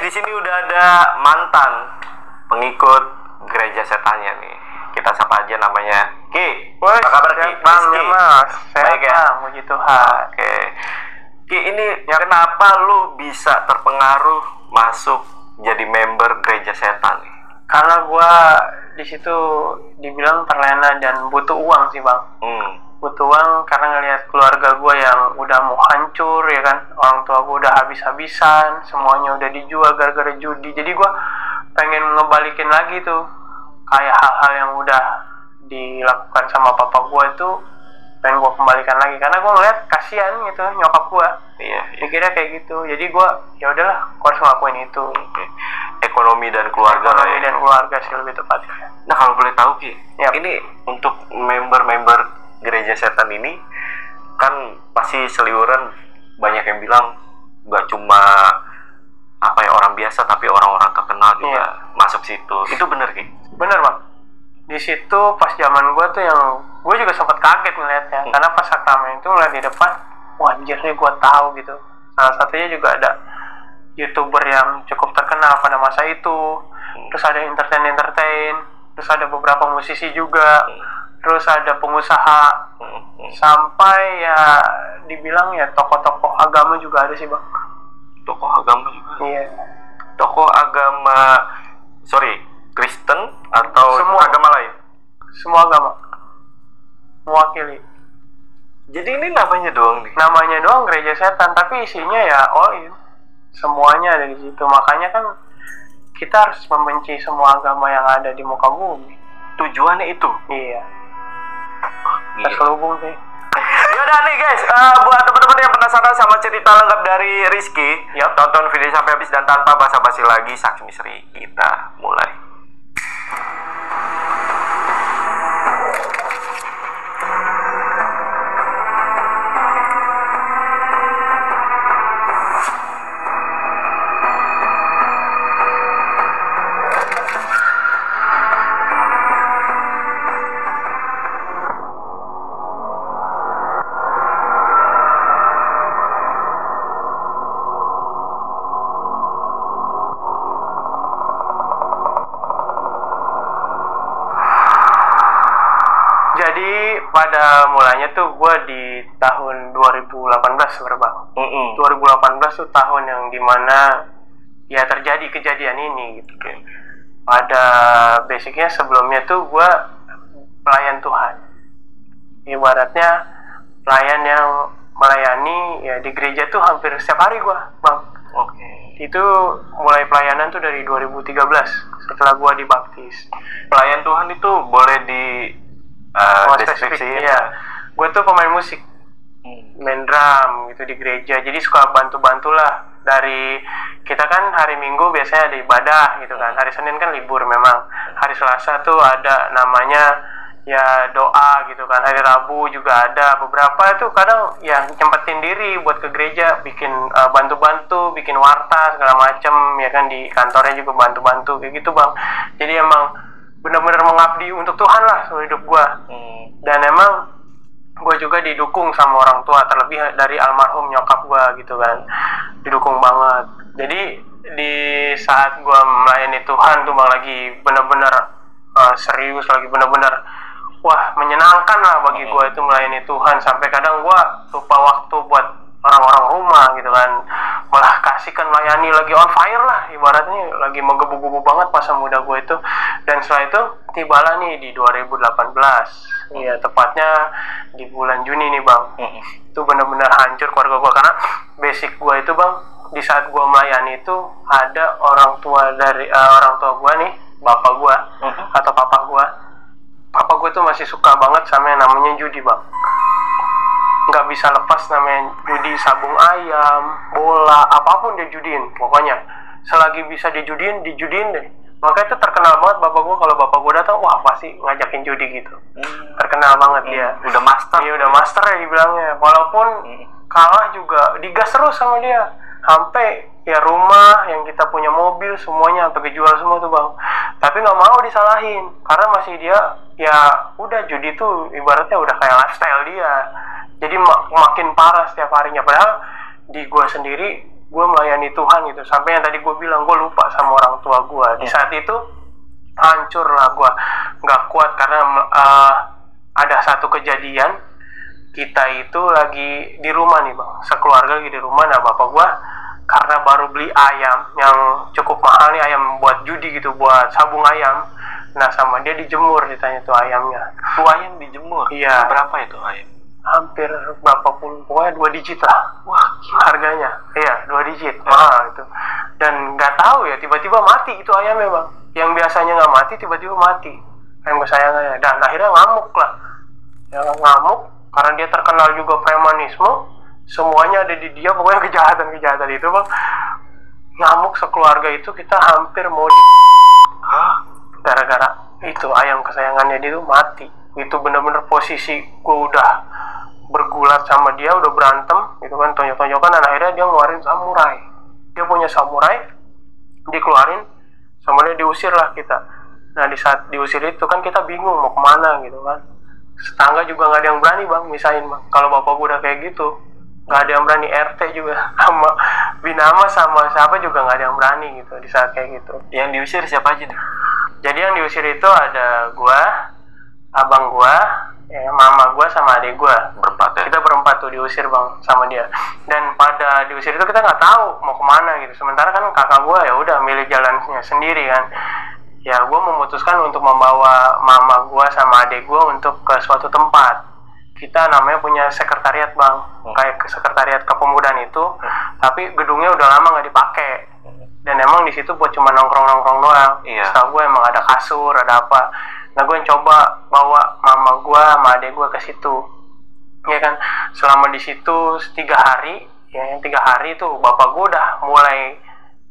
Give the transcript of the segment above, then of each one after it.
di sini udah ada mantan pengikut gereja setannya nih. Kita sapa aja namanya Ki. Apa kabar Ki? Bang, ya Mas. Baik ya? Puji Tuhan. Oke. Ki, ini kenapa lu bisa terpengaruh masuk jadi member gereja setan nih? Karena gua di situ dibilang terlena dan butuh uang sih Bang. Butuh uang karena ngelihat keluarga gue yang udah mau hancur ya kan, orang tua gue udah habis-habisan, semuanya udah dijual gara-gara judi. Jadi gue pengen ngebalikin lagi tuh kayak hal-hal yang udah dilakukan sama papa gue itu, pengen gue kembalikan lagi karena gue ngeliat kasihan gitu nyokap gue. Iya. Mikirnya kayak gitu. Jadi gue ya udahlah, gue harus ngelakuin itu. Ekonomi dan keluarga. Ekonomi dan keluarga sih lebih tepatnya. Nah, kalau boleh tahu Ki, Yap. ini untuk member-member gereja setan ini kan pasti seliuran banyak yang bilang nggak cuma apa ya orang biasa tapi orang-orang terkenal juga masuk situ. Itu bener Ki? Bener Bang. Di situ pas zaman gue tuh yang gue juga sempat kaget ngeliatnya karena pas sakramen itu ngeliat di depan, wah anjir nih gue tahu gitu. Salah satunya juga ada YouTuber yang cukup terkenal pada masa itu. Terus ada entertain, terus ada beberapa musisi juga. Terus ada pengusaha, sampai ya dibilang ya tokoh-tokoh agama juga ada sih Bang. Tokoh agama juga? Iya. Tokoh agama, Kristen atau semua agama lain? Semua agama mewakili. Jadi ini namanya doang nih? Namanya doang gereja setan, tapi isinya ya semuanya ada di situ. Makanya kan kita harus membenci semua agama yang ada di muka bumi. Tujuannya itu? Iya. Terselubung sih. Yaudah nih guys, buat teman-teman yang penasaran sama cerita lengkap dari Rizky, tonton video sampai habis dan tanpa basa-basi lagi, Saksi Misteri kita mulai. Pada mulanya tuh gue di tahun 2018 sebenarnya Bang. 2018 tuh tahun yang dimana ya terjadi kejadian ini gitu. Pada basicnya sebelumnya tuh gue pelayan Tuhan. Ibaratnya pelayan yang melayani ya di gereja tuh hampir setiap hari gue Bang. Itu mulai pelayanan tuh dari 2013 setelah gue dibaptis. Pelayan Tuhan itu boleh di deskripsi ya. Gue tuh pemain musik, main drum gitu di gereja. Jadi suka bantu-bantulah. Dari kita kan hari Minggu biasanya ada ibadah gitu kan. Hari Senin kan libur memang. Hari Selasa tuh ada namanya ya doa gitu kan. Hari Rabu juga ada. Beberapa tuh kadang ya nyempetin diri buat ke gereja, bikin bantu-bantu, bikin warta segala macem ya kan, di kantornya juga bantu-bantu kayak gitu Bang. Jadi emang benar-benar mengabdi untuk Tuhan lah seumur hidup gue. Dan emang gue juga didukung sama orang tua, terlebih dari almarhum nyokap gue gitu kan, didukung banget. Jadi di saat gue melayani Tuhan tuh Bang, lagi benar-benar serius, lagi benar-benar wah menyenangkan lah bagi gue itu melayani Tuhan, sampai kadang gue lupa waktu buat orang-orang rumah gitu kan, malah kasihkan melayani lagi on fire lah, ibaratnya lagi menggebu-gebu banget masa muda gue itu. Dan setelah itu tibalah nih di 2018, ya tepatnya di bulan Juni nih Bang. Itu benar-benar hancur keluarga gue, karena basic gue itu Bang, di saat gue melayani itu ada orang tua gue nih, bapak gue atau papa gue tuh masih suka banget sama yang namanya judi Bang. Nggak bisa lepas namanya judi, sabung ayam, bola, apapun dia judiin. Pokoknya selagi bisa dijudiin deh. Makanya itu terkenal banget bapak gue, kalau bapak gue datang, wah pasti ngajakin judi gitu. Terkenal banget dia. Udah master. Iya udah master ya dibilangnya. Walaupun kalah juga digas terus sama dia. Sampai ya rumah yang kita punya, mobil semuanya sampai kejual semua tuh Bang. Tapi nggak mau disalahin karena masih dia ya udah, judi tuh ibaratnya udah kayak lifestyle dia. Jadi makin parah setiap harinya. Padahal di gue sendiri gue melayani Tuhan gitu. Sampai yang tadi gue bilang, gue lupa sama orang tua gue. Di saat itu hancur lah gue, nggak kuat karena ada satu kejadian. Kita itu lagi di rumah nih bang, sekeluarga lagi di rumah. Nah bapak gue karena baru beli ayam yang cukup mahal nih, ayam buat judi gitu, buat sabung ayam. Nah sama dia dijemur, ditanya tuh ayamnya. Tuh ayam dijemur? Iya. Berapa itu ayam? Hampir berapa puluh, pokoknya 2 digit lah. Wah, harganya. Iya, 2 digit. Mahal itu. Dan nggak tahu ya, tiba-tiba mati itu ayamnya bang. Yang biasanya nggak mati, tiba-tiba mati. Ayam kesayangannya. Dan akhirnya ngamuk lah. Ya ngamuk, karena dia terkenal juga premanisme. Semuanya ada di dia, pokoknya kejahatan-kejahatan itu bang. Ngamuk sekeluarga itu, kita hampir mau gara-gara itu ayam kesayangannya dia tuh mati. Itu bener-bener posisi gue udah bergulat sama dia, udah berantem gitu kan, tonjok-tonjokan. Dan akhirnya dia ngeluarin samurai. Dia punya samurai, dikeluarin sama dia, diusir lah kita. Nah di saat diusir itu kan kita bingung mau kemana gitu kan. Tetangga juga nggak ada yang berani bang misahin bang. Kalau bapak gue udah kayak gitu, nggak ada yang berani. RT juga sama binama sama siapa juga nggak ada yang berani gitu di saat kayak gitu. Yang diusir siapa aja nih? Jadi yang diusir itu ada gue, abang gue, mama gue sama adik gue. Berempat ya? Kita berempat tuh diusir bang sama dia. Dan pada diusir itu kita nggak tahu mau kemana gitu. Sementara kan kakak gue ya udah milih jalannya sendiri kan. Ya gue memutuskan untuk membawa mama gue sama adik gue untuk ke suatu tempat. Kita namanya punya sekretariat bang, kayak ke sekretariat kepemudaan itu. Tapi gedungnya udah lama nggak dipakai. Dan emang di situ buat cuma nongkrong-nongkrong doang. Iya. Setahu gue emang ada kasur, ada apa. Nah gue coba bawa mama gue sama adik gue ke situ, ya kan. Selama di situ 3 hari, ya yang 3 hari itu bapak gue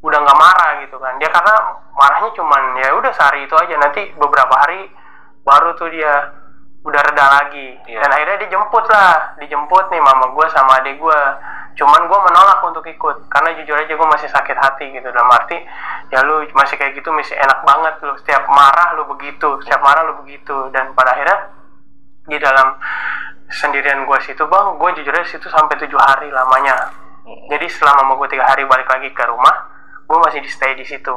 udah nggak marah gitu kan. Dia karena marahnya cuman ya udah sehari itu aja, nanti beberapa hari baru tuh dia udah reda lagi. Dan akhirnya dijemput nih mama gue sama adik gue. Cuman gue menolak untuk ikut karena jujur aja gue masih sakit hati gitu. Dalam arti ya lu masih kayak gitu, masih enak banget lu setiap marah lu begitu, dan pada akhirnya di dalam sendirian gue situ bang, gue jujur aja situ sampai 7 hari lamanya. Jadi selama mau gue 3 hari balik lagi ke rumah, gue masih di stay di situ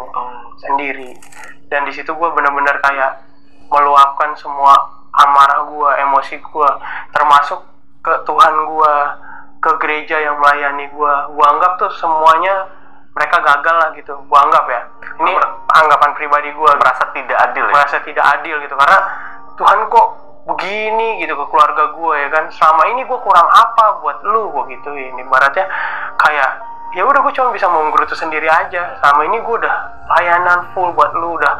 sendiri. Dan di situ gue benar-benar kayak meluapkan semua amarah gue, emosi gue, termasuk ke Tuhan gue, ke gereja yang melayani gue. Gue anggap tuh semuanya mereka gagal lah gitu. Gue anggap ya, ini anggapan pribadi gue, merasa tidak adil ya? Merasa tidak adil gitu, karena Tuhan kok begini gitu ke keluarga gue ya kan. Selama ini gue kurang apa buat lu, gue gituin. Ibaratnya kayak ya udah gue cuma bisa menggerutu sendiri aja. Selama ini gue udah layanan full buat lu, udah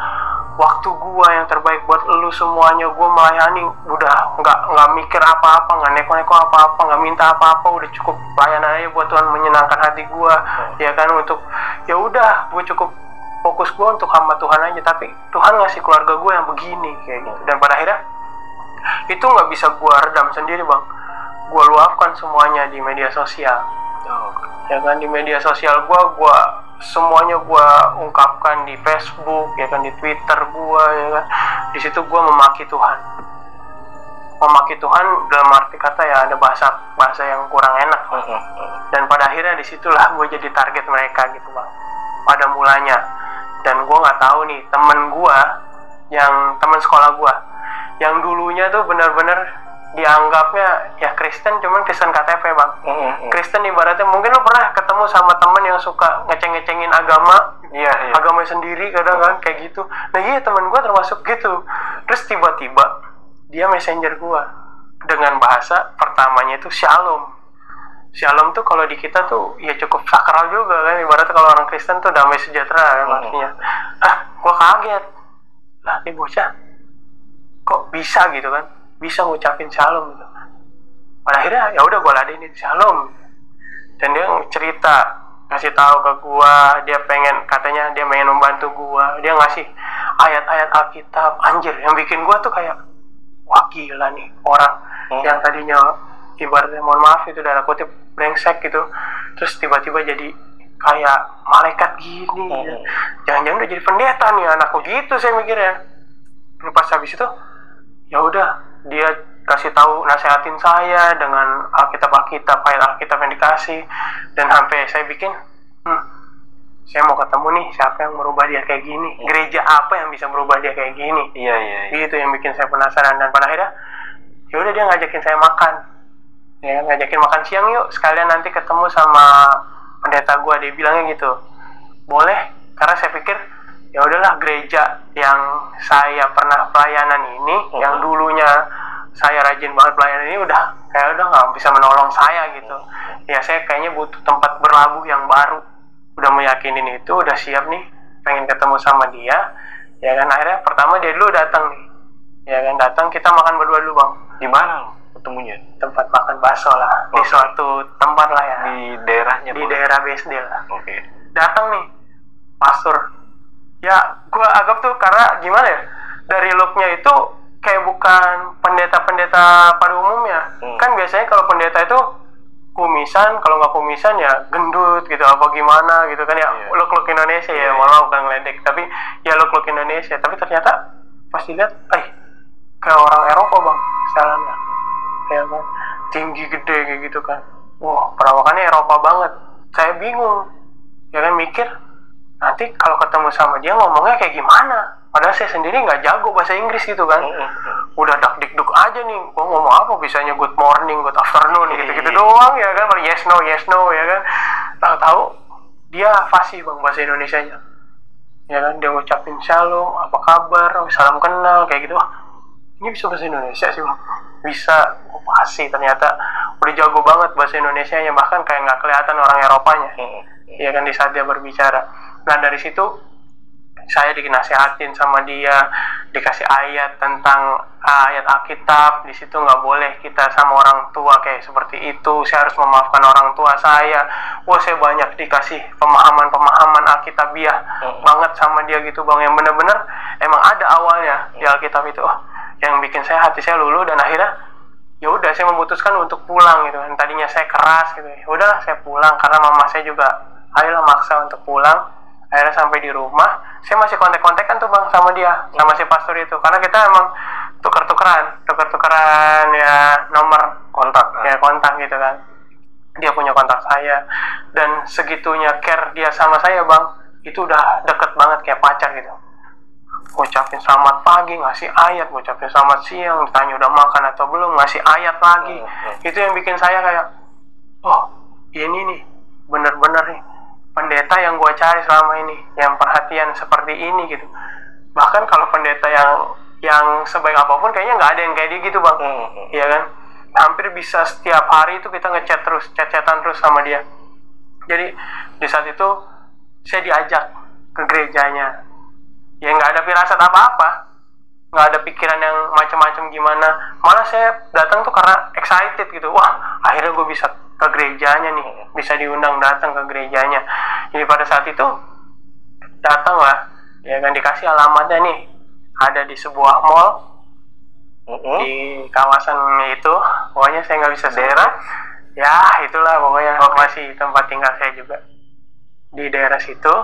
waktu gue yang terbaik buat lu semuanya, gue melayani, udah nggak mikir apa-apa, nggak neko-neko apa-apa, nggak minta apa-apa, udah cukup layanan aja buat Tuhan, menyenangkan hati gue, ya kan. Untuk ya udah gue cukup fokus gue untuk hamba Tuhan aja. Tapi Tuhan ngasih keluarga gue yang begini kayak gitu. Dan pada akhirnya itu nggak bisa gue redam sendiri bang, gue luapkan semuanya di media sosial. Ya kan, di media sosial gue semuanya gue ungkapkan di Facebook, ya kan, di Twitter gue, ya kan. Di situ gue memaki Tuhan dalam arti kata ya ada bahasa yang kurang enak. Dan pada akhirnya disitulah gue jadi target mereka gitu bang, pada mulanya. Dan gue nggak tahu nih teman sekolah gue yang dulunya tuh benar-benar dianggapnya ya Kristen, cuman Kristen KTP bang. Kristen ibaratnya mungkin lo pernah ketemu sama temen yang suka ngeceng-ngecengin agama, agama sendiri kadang kan kayak gitu. Nah iya, temen gue termasuk gitu. Terus tiba-tiba dia messenger gue dengan bahasa pertamanya itu shalom. Shalom tuh kalau di kita tuh ya cukup sakral juga kan, ibaratnya kalau orang Kristen tuh damai sejahtera kan artinya. Gue kaget lah, ini bocah kok bisa gitu kan, bisa ngucapin shalom gitu. Pada akhirnya ya udah gue ladenin shalom, dan dia cerita, ngasih tahu ke gue dia pengen membantu gue. Dia ngasih ayat-ayat Alkitab, anjir, yang bikin gue tuh kayak wah gila nih orang yang tadinya ibaratnya mohon maaf itu darah kutip brengsek gitu, terus tiba-tiba jadi kayak malaikat gini. Jangan-jangan udah jadi pendeta nih anakku gitu, saya mikirnya. Pas habis itu ya udah dia kasih tahu, nasehatin saya dengan ayat Alkitab yang dikasih. Dan sampai saya bikin saya mau ketemu nih siapa yang merubah dia kayak gini, gereja apa yang bisa merubah dia kayak gini. Iya. Itu yang bikin saya penasaran, dan pada akhirnya ya udah dia ngajakin saya makan, ya ngajakin makan siang yuk sekalian nanti ketemu sama pendeta gue. Dia bilangnya gitu, boleh, karena saya pikir ya udahlah, gereja yang saya pernah pelayanan ini, yang dulunya saya rajin banget pelayanan ini, udah nggak bisa menolong saya gitu. Ya saya kayaknya butuh tempat berlabuh yang baru. Udah meyakinin itu, udah siap nih, pengen ketemu sama dia. Ya kan, akhirnya pertama dia dulu datang nih. Ya kan, datang, kita makan berdua dulu bang. Di mana ketemunya? Tempat makan bakso lah, di suatu tempat lah ya. Di daerahnya? Di daerah BSD lah. Oke. Datang nih, pastor. Ya, gue agak tuh karena gimana ya, dari looknya itu kayak bukan pendeta-pendeta pada umumnya. Kan biasanya kalau pendeta itu kumisan, kalau nggak kumisan ya gendut gitu, apa gimana gitu kan ya. Look Indonesia ya, malah bukan ngeledek, tapi ya look Indonesia. Tapi ternyata pas dilihat, kayak orang Eropa bang, jalannya, ya kan, tinggi gede kayak gitu kan. Wah, perawakannya Eropa banget. Saya bingung, ya kan, mikir nanti kalau ketemu sama dia ngomongnya kayak gimana. Padahal saya sendiri nggak jago bahasa Inggris gitu kan. Udah dak-dikduk aja nih, gua ngomong apa bisanya good morning, good afternoon, gitu-gitu doang ya kan. Paling yes no ya kan. Tahu-tahu dia fasih bang bahasa Indonesianya. Ya kan, dia ngucapin shalom, apa kabar, salam kenal, kayak gitu. Wah, ini bisa bahasa Indonesia sih bang. Bisa, fasih ternyata. Udah jago banget bahasa Indonesianya, bahkan kayak nggak kelihatan orang Eropanya. Ya kan, di saat dia berbicara. Nah dari situ saya dinasihatin sama dia, dikasih ayat tentang ayat Alkitab. Di situ nggak boleh kita sama orang tua kayak seperti itu. Saya harus memaafkan orang tua saya. Wah, saya banyak dikasih pemahaman Alkitabiah banget sama dia gitu bang. Yang bener-bener emang ada awalnya di Alkitab itu. Yang bikin hati saya luluh, dan akhirnya ya udah saya memutuskan untuk pulang gitu kan. Tadinya saya keras gitu. Ya udah saya pulang karena mama saya juga ayolah maksa untuk pulang. Akhirnya sampai di rumah, saya masih kontak-kontakan tuh bang sama dia, sama si pastor itu, karena kita emang tuker-tukeran ya nomor kontak gitu kan. Dia punya kontak saya, dan segitunya care dia sama saya bang, itu udah deket banget kayak pacar gitu. Ngucapin selamat pagi, ngasih ayat, ngucapin selamat siang, ditanya udah makan atau belum, ngasih ayat lagi. Itu yang bikin saya kayak, oh ini nih bener-bener nih pendeta yang gue cari selama ini, yang perhatian seperti ini gitu. Bahkan kalau pendeta yang sebaik apapun kayaknya nggak ada yang kayak dia gitu bang. Iya kan, hampir bisa setiap hari itu kita ngechat terus, chat-chatan terus sama dia. Jadi di saat itu saya diajak ke gerejanya, ya nggak ada firasat apa-apa, nggak ada pikiran yang macam-macam gimana. Malah saya datang tuh karena excited gitu. Wah, akhirnya gue bisa ke gerejanya nih, bisa diundang datang ke gerejanya. Jadi pada saat itu datang lah, ya kan, dikasih alamatnya nih, ada di sebuah mall di kawasan itu. Pokoknya saya nggak bisa daerah, ya itulah pokoknya. Masih tempat tinggal saya juga di daerah situ.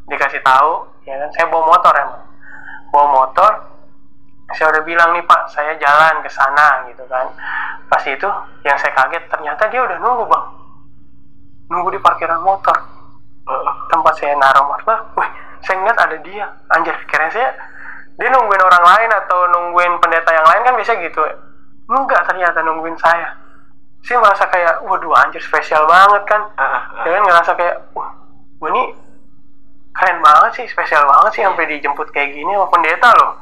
Dikasih tahu, ya kan, saya bawa motor emang, bawa motor. Saya udah bilang nih pak, saya jalan ke sana gitu kan. Pas itu yang saya kaget, ternyata dia udah nunggu bang, nunggu di parkiran motor tempat saya naruh motor. Wih, saya ngeliat ada dia. Anjir, kira saya dia nungguin orang lain atau nungguin pendeta yang lain, kan biasa gitu. Enggak, ternyata nungguin saya. Saya merasa kayak, waduh anjir, spesial banget kan. Ya kan, ngerasa kayak, wah, gue ini keren banget sih, spesial banget sih, sampai dijemput kayak gini sama pendeta loh.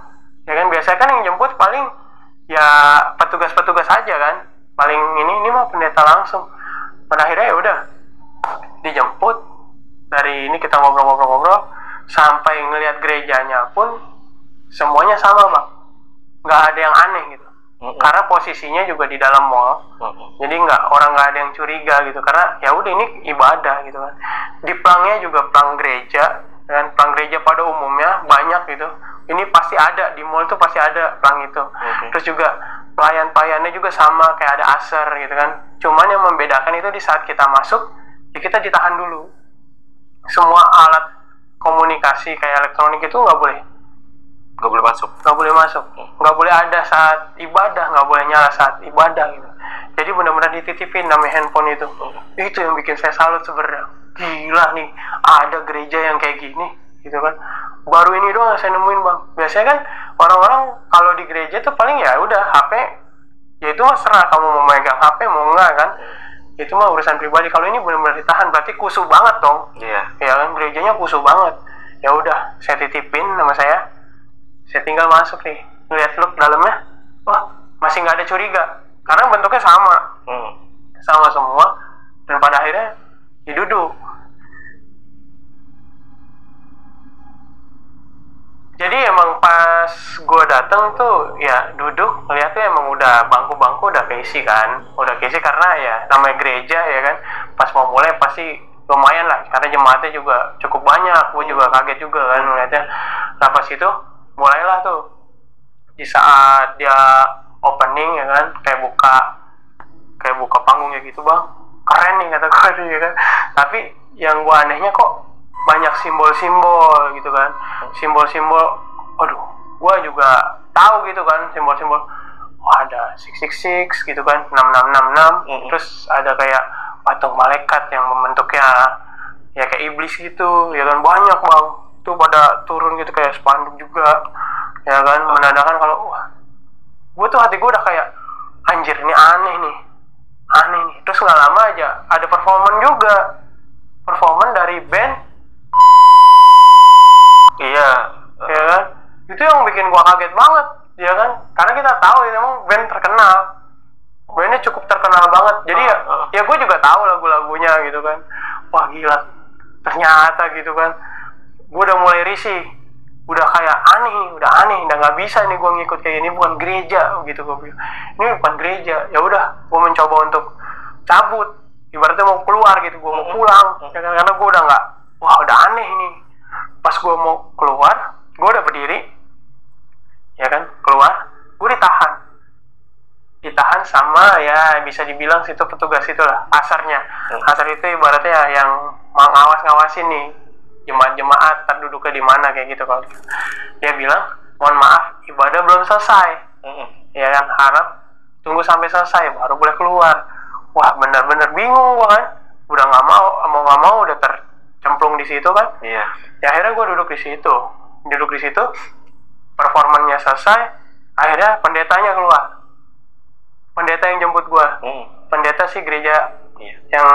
Ya kan, biasanya kan yang jemput paling ya petugas-petugas aja kan, paling ini mah pendeta langsung. Pada akhirnya ya udah dijemput. Dari ini kita ngobrol-ngobrol sampai ngelihat gerejanya pun semuanya sama bang, nggak ada yang aneh gitu. Karena posisinya juga di dalam mall, jadi nggak ada yang curiga gitu. Karena ya udah ini ibadah gitu kan. Di plangnya juga plang gereja, dan plang gereja pada umumnya banyak gitu. Ini pasti ada di mall tuh, pasti ada plang itu. Terus juga pelayan-pelayannya juga sama, kayak ada aser gitu kan. Cuman yang membedakan itu di saat kita masuk, ya kita ditahan dulu. Semua alat komunikasi kayak elektronik itu nggak boleh masuk, nggak boleh ada saat ibadah, nggak boleh nyala saat ibadah gitu. Jadi benar-benar dititipin namanya handphone itu. Itu yang bikin saya salut sebenarnya. Gila nih, ada gereja yang kayak gini gitu kan. Baru ini doang saya nemuin bang. Biasanya kan orang-orang kalau di gereja tuh paling ya udah HP, ya itu mah serah kamu mau megang HP mau enggak kan, itu mah urusan pribadi. Kalau ini benar-benar ditahan, berarti kusuh banget dong. Iya. Ya kan, gerejanya kusuh banget. Ya udah, saya titipin nama saya tinggal masuk nih, ngeliat look dalamnya, wah masih nggak ada curiga, karena bentuknya sama, sama semua, dan pada akhirnya duduk. Jadi emang pas gue dateng tuh ya duduk, ngeliatnya emang udah bangku-bangku udah keisi kan, udah keisi karena ya namanya gereja ya kan. Pas mau mulai pasti lumayan lah, karena jemaatnya juga cukup banyak. Gue juga kaget juga kan ngeliatnya. Nah pas itu mulailah tuh, di saat dia opening ya kan, kayak buka panggungnya gitu bang, keren nih kata gue ya kan. Tapi yang gue anehnya kok banyak simbol-simbol gitu kan, simbol-simbol. Aduh, gue juga tahu gitu kan simbol-simbol. Wah, ada 666 gitu kan, 6666. Terus ada kayak patung malaikat yang membentuknya ya kayak iblis gitu ya kan, banyak bang. Tuh pada turun gitu kayak spanduk juga ya kan, menandakan kalau wah, gue tuh hati gue udah kayak anjir ini aneh nih. Terus nggak lama aja ada performan dari band. Iya. Ya kan, itu yang bikin gue kaget banget ya kan, karena kita tahu ya emang band terkenal, bandnya cukup terkenal banget. Jadi ya gue juga tahu lagu-lagunya gitu kan. Wah gila, ternyata gitu kan. Gue udah mulai risih, udah kayak aneh, udah nggak bisa nih gue ngikut kayak gini, bukan gereja gitu gue bilang. Ini bukan gereja. Ya udah, gue mencoba untuk cabut, ibaratnya mau keluar gitu, gue mau pulang ya kan, karena gue udah nggak, wah udah aneh ini. Pas gue mau keluar, gue udah berdiri ya kan, keluar, gue ditahan sama ya bisa dibilang situ petugas itulah, asarnya. Asar itu ibaratnya yang ngawasin nih jemaat duduknya di mana kayak gitu. Kalau dia bilang mohon maaf ibadah belum selesai ya kan, harap tunggu sampai selesai baru boleh keluar. Wah bener-bener bingung gua kan, udah nggak mau udah tercemplung di situ kan. Iya. Ya akhirnya gua duduk di situ, performannya selesai, akhirnya pendetanya keluar, pendeta yang jemput gua, pendeta sih gereja yang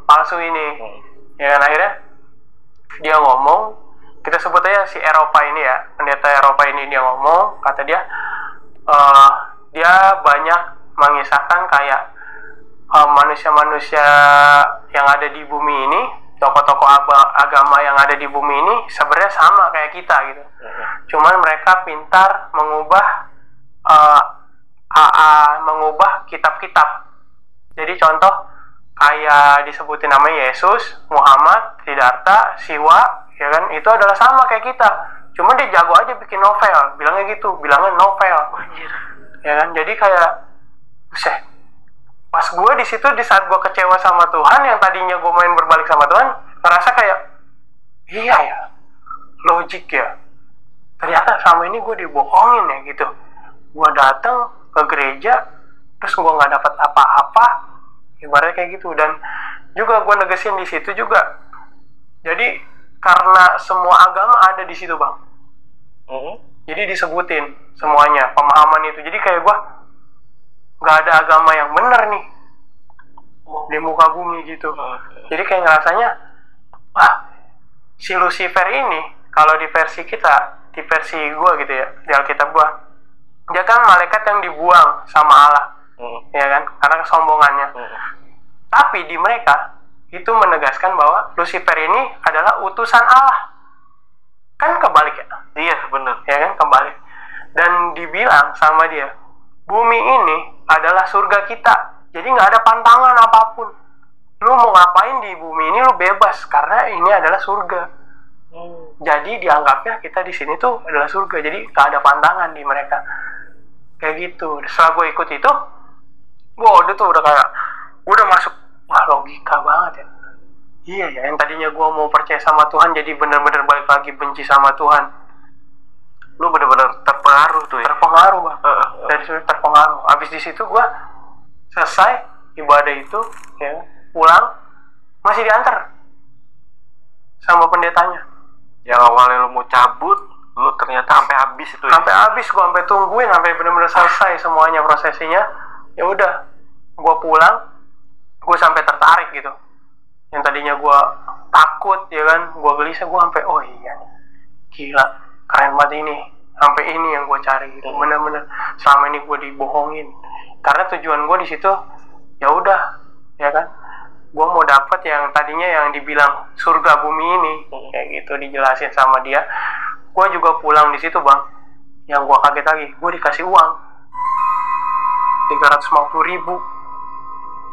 palsu ini ya kan. Akhirnya dia ngomong, kita sebut aja si Eropa ini ya, pendeta Eropa ini, dia ngomong, kata dia dia banyak mengisahkan kayak manusia-manusia yang ada di bumi ini, tokoh-tokoh agama yang ada di bumi ini sebenarnya sama kayak kita gitu. Cuman mereka pintar mengubah kitab-kitab. Jadi contoh kayak disebutin namanya Yesus, Muhammad, Siddhartha, Siwa, ya kan, itu adalah sama kayak kita. Cuma dia jago aja bikin novel, bilangnya novel. Ya kan, jadi kayak, buset. Pas gue di situ, di saat gue kecewa sama Tuhan, yang tadinya gue main berbalik sama Tuhan, ngerasa kayak, iya ya, logik ya. Ternyata sama ini gue dibohongin ya gitu. Gue datang ke gereja, terus gue nggak dapat apa-apa, ibaratnya kayak gitu. Dan juga gue negesin di situ juga. Jadi karena semua agama ada di situ bang. Jadi disebutin semuanya pemahaman itu. Jadi kayak gue nggak ada agama yang bener nih di muka bumi gitu. Jadi kayak ngerasanya, wah si Lucifer ini kalau di versi kita, di versi gue gitu ya, di Alkitab gue, dia kan malaikat yang dibuang sama Allah, ya kan, karena kesombongannya. Tapi di mereka itu menegaskan bahwa Lucifer ini adalah utusan Allah. Kan kebalik ya? Iya benar. Ya kan, kebalik. Dan dibilang sama dia, bumi ini adalah surga kita. Jadi nggak ada pantangan apapun. Lu mau ngapain di bumi ini lu bebas, karena ini adalah surga. Jadi dianggapnya kita di sini tuh adalah surga. Jadi nggak ada pantangan di mereka. Kayak gitu. Setelah gue ikut itu, udah kayak udah masuk, wah logika banget ya. Iya ya, yang tadinya gue mau percaya sama Tuhan jadi bener-bener balik lagi benci sama Tuhan. Lu bener-bener terpengaruh tuh ya? Terpengaruh bang. Dari situ terpengaruh. Abis di situ gue selesai ibadah itu, ya pulang masih diantar sama pendetanya. Yang awalnya lu mau cabut, lu ternyata sampai habis itu ya? Sampai habis, gue sampai tungguin sampai benar-benar selesai semuanya prosesinya. Ya udah, gue pulang, gue sampai tertarik gitu. Yang tadinya gue takut ya kan, gue gelisah, gue sampai oh iya, gila, keren banget ini. Sampai ini yang gue cari gitu. Bener-bener selama ini gue dibohongin. Karena tujuan gue di situ ya udah, ya kan, gue mau dapet yang tadinya yang dibilang surga bumi ini, kayak gitu dijelasin sama dia. Gue juga pulang di situ bang, yang gue kaget lagi, gue dikasih uang 350.000.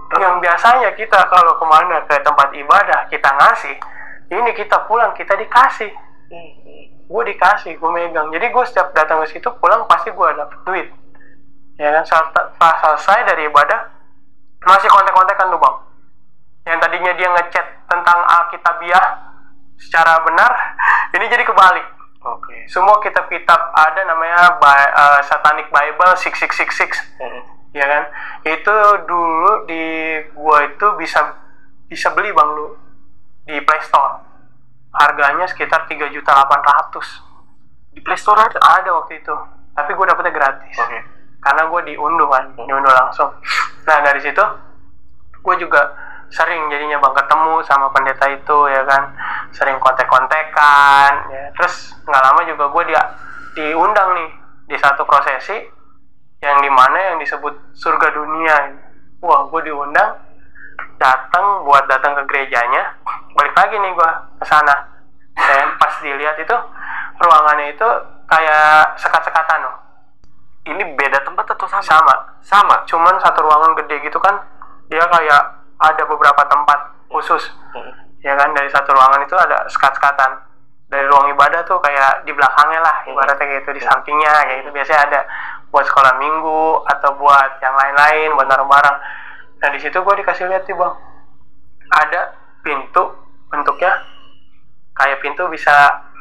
Yang biasanya kita kalau kemana ke tempat ibadah kita ngasih, ini kita pulang kita dikasih. Gue dikasih, gue megang. Jadi gue setiap datang ke situ pulang pasti gue dapet duit. Ya kan, setelah selesai dari ibadah masih kontak-kontakan tuh bang. Yang tadinya dia ngechat tentang Alkitabiah secara benar, ini jadi kebalik. Oke. Semua kitab-kitab ada namanya Satanic Bible 6666. Ya kan? Itu dulu di gua itu bisa beli bang lu di Play Store. Harganya sekitar 3.800.000. Di Play Store ada? Ada waktu itu. Tapi gua dapetnya gratis. Oke. Karena gua diunduh kan, diunduh langsung. Nah dari situ gua juga sering jadinya bang ketemu sama pendeta itu ya kan, sering kontek-kontekan ya. Terus nggak lama juga gue diundang nih di satu prosesi yang dimana yang disebut surga dunia. Wah, gue diundang datang ke gerejanya. Balik lagi nih gue ke sana dan pas dilihat itu ruangannya itu kayak sekat-sekatan loh. Ini beda tempat atau sama cuman satu ruangan gede gitu kan, dia kayak ada beberapa tempat khusus ya kan. Dari satu ruangan itu ada sekat-sekatan. Dari ruang ibadah tuh kayak di belakangnya lah ibaratnya gitu, di sampingnya kayak gitu. Biasanya ada buat sekolah minggu atau buat yang lain-lain, buat naruh barang. Nah di situ gue dikasih lihat nih bang, ada pintu bentuknya kayak pintu bisa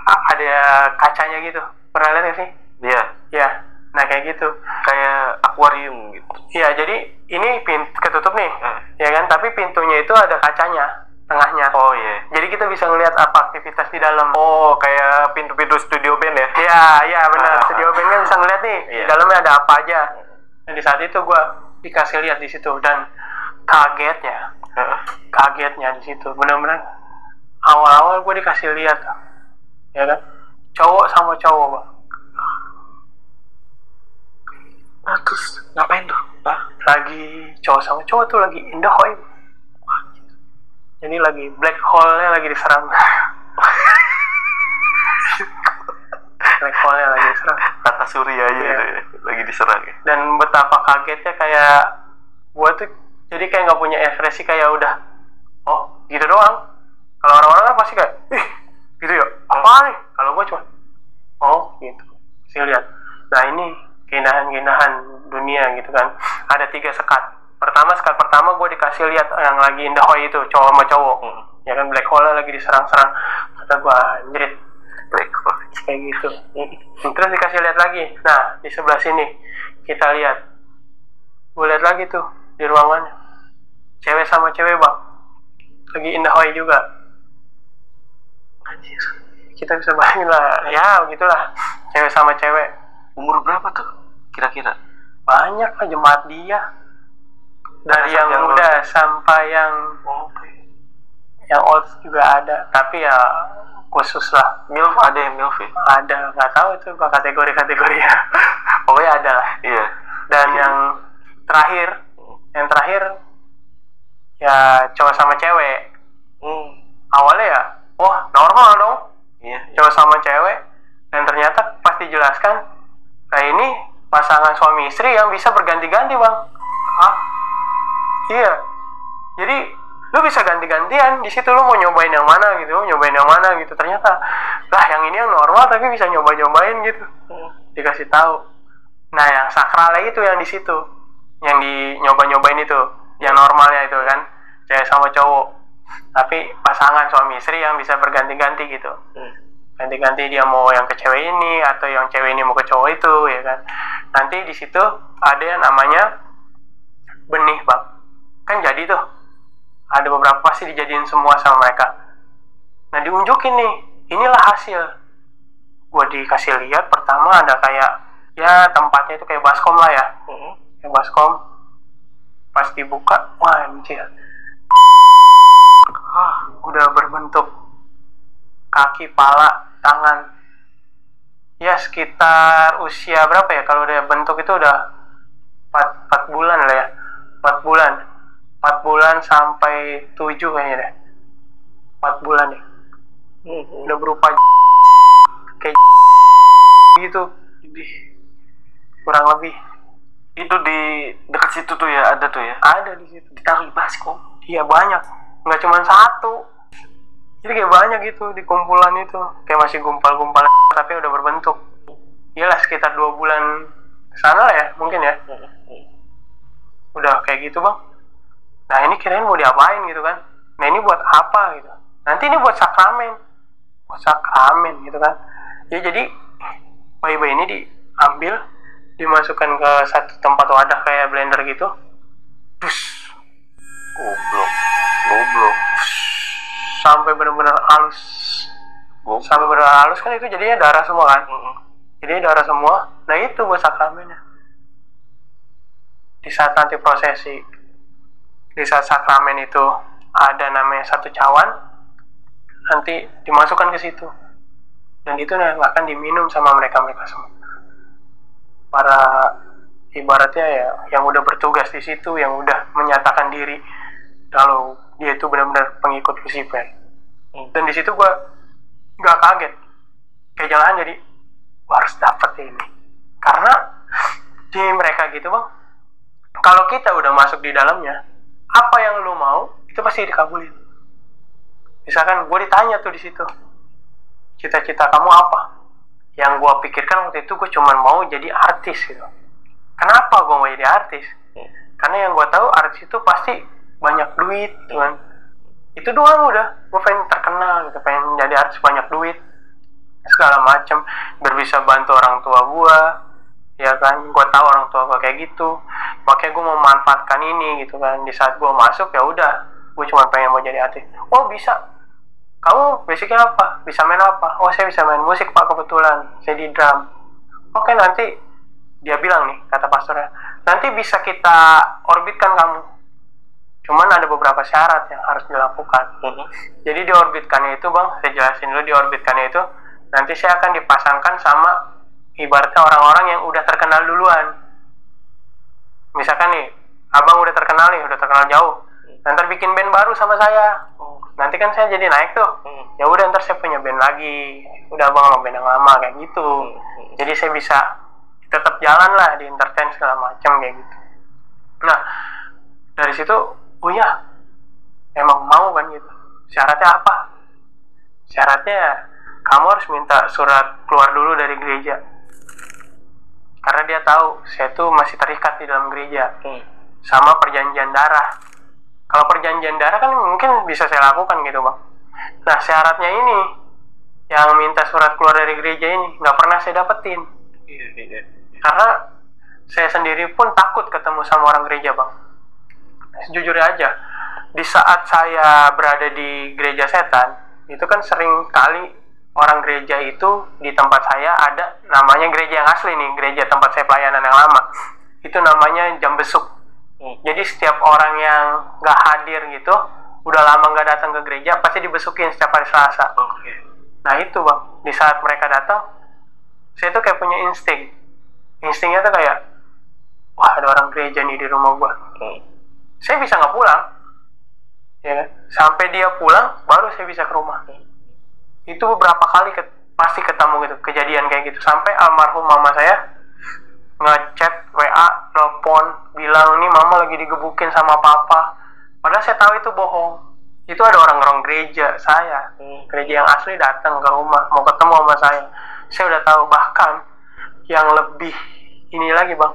ada kacanya gitu. Pernah lihat gak sih? Iya. Ya, nah kayak gitu, Kayak akuarium gitu. iya. Jadi ini ketutup nih ya kan, tapi pintunya itu ada kacanya tengahnya. Oh iya. Jadi kita bisa ngelihat apa aktivitas di dalam. Oh, kayak pintu-pintu studio band ya? Iya benar. Studio band kan bisa ngeliat nih di dalamnya ada apa aja. Dan di saat itu gue dikasih lihat di situ dan kagetnya di situ benar-benar awal-awal gue dikasih lihat ya kan, cowok sama cowok bang. Nah, terus ngapain tuh, Pak? Lagi cowok sama cowok tuh lagi in the hole. Jadi lagi black hole-nya lagi diserang. Black hole-nya lagi diserang. Tata surya aja lagi diserang ya. Dan betapa kagetnya kayak gua tuh jadi kayak nggak punya ekspresi, kayak udah oh gitu doang. Kalau orang-orang kan pasti kayak ih gitu ya, apa nih? Kalau gua cuma oh gitu. Saya lihat. Nah ini keindahan-keindahan dunia gitu kan. Ada 3 sekat. Sekat pertama gue dikasih lihat yang lagi in the hole itu, cowok sama cowok. Ya kan, black hole lagi diserang-serang. Kata gue anjrit, black hole kayak gitu. Terus dikasih lihat lagi. Nah di sebelah sini kita lihat. Gue lihat lagi tuh di ruangannya, cewek sama cewek bang, lagi in the hole juga. Anjir, kita bisa bayangin lah. Ya begitulah, cewek sama cewek. Umur berapa tuh kira-kira? Banyak lah jemaat dia, dari yang muda sampai yang old juga ada. Tapi ya khusus lah. MILF ada yang MILF ya? Ada, nggak tahu itu kategori-kategorinya. Pokoknya ada lah. Iya. Dan yang terakhir ya cowok sama cewek. Awalnya ya wah normal dong. Iya. Cowok sama cewek. Dan ternyata pas dijelaskan, nah ini pasangan suami istri yang bisa berganti-ganti bang. Hah? Iya. Jadi lu bisa ganti-gantian di situ, lu mau nyobain yang mana gitu. Ternyata lah yang ini yang normal tapi bisa nyobain gitu. Dikasih tahu. Nah yang sakralnya itu yang di situ, yang di nyobain itu, yang normalnya itu kan cewek sama cowok. Tapi pasangan suami istri yang bisa berganti-ganti gitu. Ganti-ganti dia mau yang ke cewek ini atau yang cewek ini mau ke cowok itu ya kan. Nanti di situ ada yang namanya benih bang. Kan jadi tuh ada beberapa pasti dijadiin semua sama mereka. Nah diunjukin nih, inilah hasil. Gue dikasih lihat, pertama ada kayak ya tempatnya itu kayak baskom lah ya, kayak baskom. Pas dibuka, wah anjir, udah berbentuk kaki, pala, tangan. Ya sekitar usia berapa ya, kalau udah bentuk itu udah 4 bulan lah ya, 4 bulan sampai 7 kayaknya deh, 4 bulan ya. Udah berupa kayak gitu, jadi kurang lebih. Itu di dekat situ tuh ya, ada tuh ya? Ada di situ, Ditaruh di baskom? iya banyak, nggak cuma satu. Jadi kayak banyak gitu di kumpulan itu, kayak masih gumpal-gumpal tapi udah berbentuk. Iyalah sekitar 2 bulan kesana lah ya mungkin ya, udah kayak gitu bang. Nah ini kirain mau diapain gitu kan, nah ini buat apa gitu, nanti ini buat sakramen gitu kan. Ya jadi bayi-bayi ini diambil, dimasukkan ke satu tempat wadah kayak blender gitu, dus, goblok sampai benar-benar halus. Sampai benar-benar halus kan, itu jadinya darah semua kan. Jadi darah semua. Nah itu buat sakramennya. Di saat nanti prosesi, di saat sakramen itu ada namanya satu cawan, nanti dimasukkan ke situ. Dan itu nggak akan diminum sama mereka semua. Para ibaratnya ya yang udah bertugas di situ, yang udah menyatakan diri kalau dia itu benar-benar pengikut Lucifer. Dan di situ gue nggak kaget, kayak jangan jadi gue harus dapet ini, karena di mereka gitu bang, kalau kita udah masuk di dalamnya, apa yang lu mau itu pasti dikabulin. Misalkan gue ditanya tuh di situ, cita-cita kamu apa? Yang gue pikirkan waktu itu gue cuma mau jadi artis gitu. Kenapa gue mau jadi artis? Karena yang gue tahu artis itu pasti banyak duit gitu kan. Itu doang udah, gue pengen terkenal gitu, pengen jadi artis banyak duit segala macam, biar bisa bantu orang tua gue, ya kan. Gue tahu orang tua gue kayak gitu, makanya gue mau manfaatkan ini gitu kan. Di saat gue masuk ya udah, gue cuma pengen mau jadi artis. Oh bisa, kamu basicnya apa? Bisa main apa? Oh saya bisa main musik pak, kebetulan saya di drum. Oke nanti dia bilang nih, kata pastornya, nanti bisa kita orbitkan kamu, cuman ada beberapa syarat yang harus dilakukan. Jadi diorbitkannya itu bang, saya jelasin dulu. Diorbitkannya itu nanti saya akan dipasangkan sama ibaratnya orang-orang yang udah terkenal duluan. Misalkan nih, abang udah terkenal jauh, nanti bikin band baru sama saya. Nanti kan saya jadi naik tuh. Ya udah ntar saya punya band lagi. Udah abang mau band yang lama kayak gitu. Jadi saya bisa tetap jalan lah di entertain segala macam kayak gitu. Nah dari situ, oh ya emang mau kan gitu. Syaratnya apa? Syaratnya kamu harus minta surat keluar dulu dari gereja, karena dia tahu saya tuh masih terikat di dalam gereja sama perjanjian darah. Kalau perjanjian darah kan mungkin bisa saya lakukan gitu bang. Nah syaratnya ini, yang minta surat keluar dari gereja ini nggak pernah saya dapetin. Karena saya sendiri pun takut ketemu sama orang gereja bang. Sejujurnya aja, di saat saya berada di gereja setan, itu kan sering kali orang gereja itu di tempat saya ada namanya gereja yang asli nih, gereja tempat saya pelayanan yang lama, itu namanya jam besuk. Jadi setiap orang yang nggak hadir gitu, udah lama nggak datang ke gereja, pasti dibesukin setiap hari Selasa. Nah itu bang, di saat mereka datang, saya tuh kayak punya instingnya tuh kayak, wah ada orang gereja nih di rumah gua. Saya bisa nggak pulang, ya kan? Sampai dia pulang, baru saya bisa ke rumah. Itu beberapa kali pasti ketemu gitu, kejadian kayak gitu. Sampai almarhum mama saya ngechat, WA, nelfon, bilang nih mama lagi digebukin sama papa. Padahal saya tahu itu bohong. Itu ada orang-orang gereja saya, gereja yang asli datang ke rumah, mau ketemu sama saya. Saya udah tahu. Bahkan yang lebih ini lagi bang,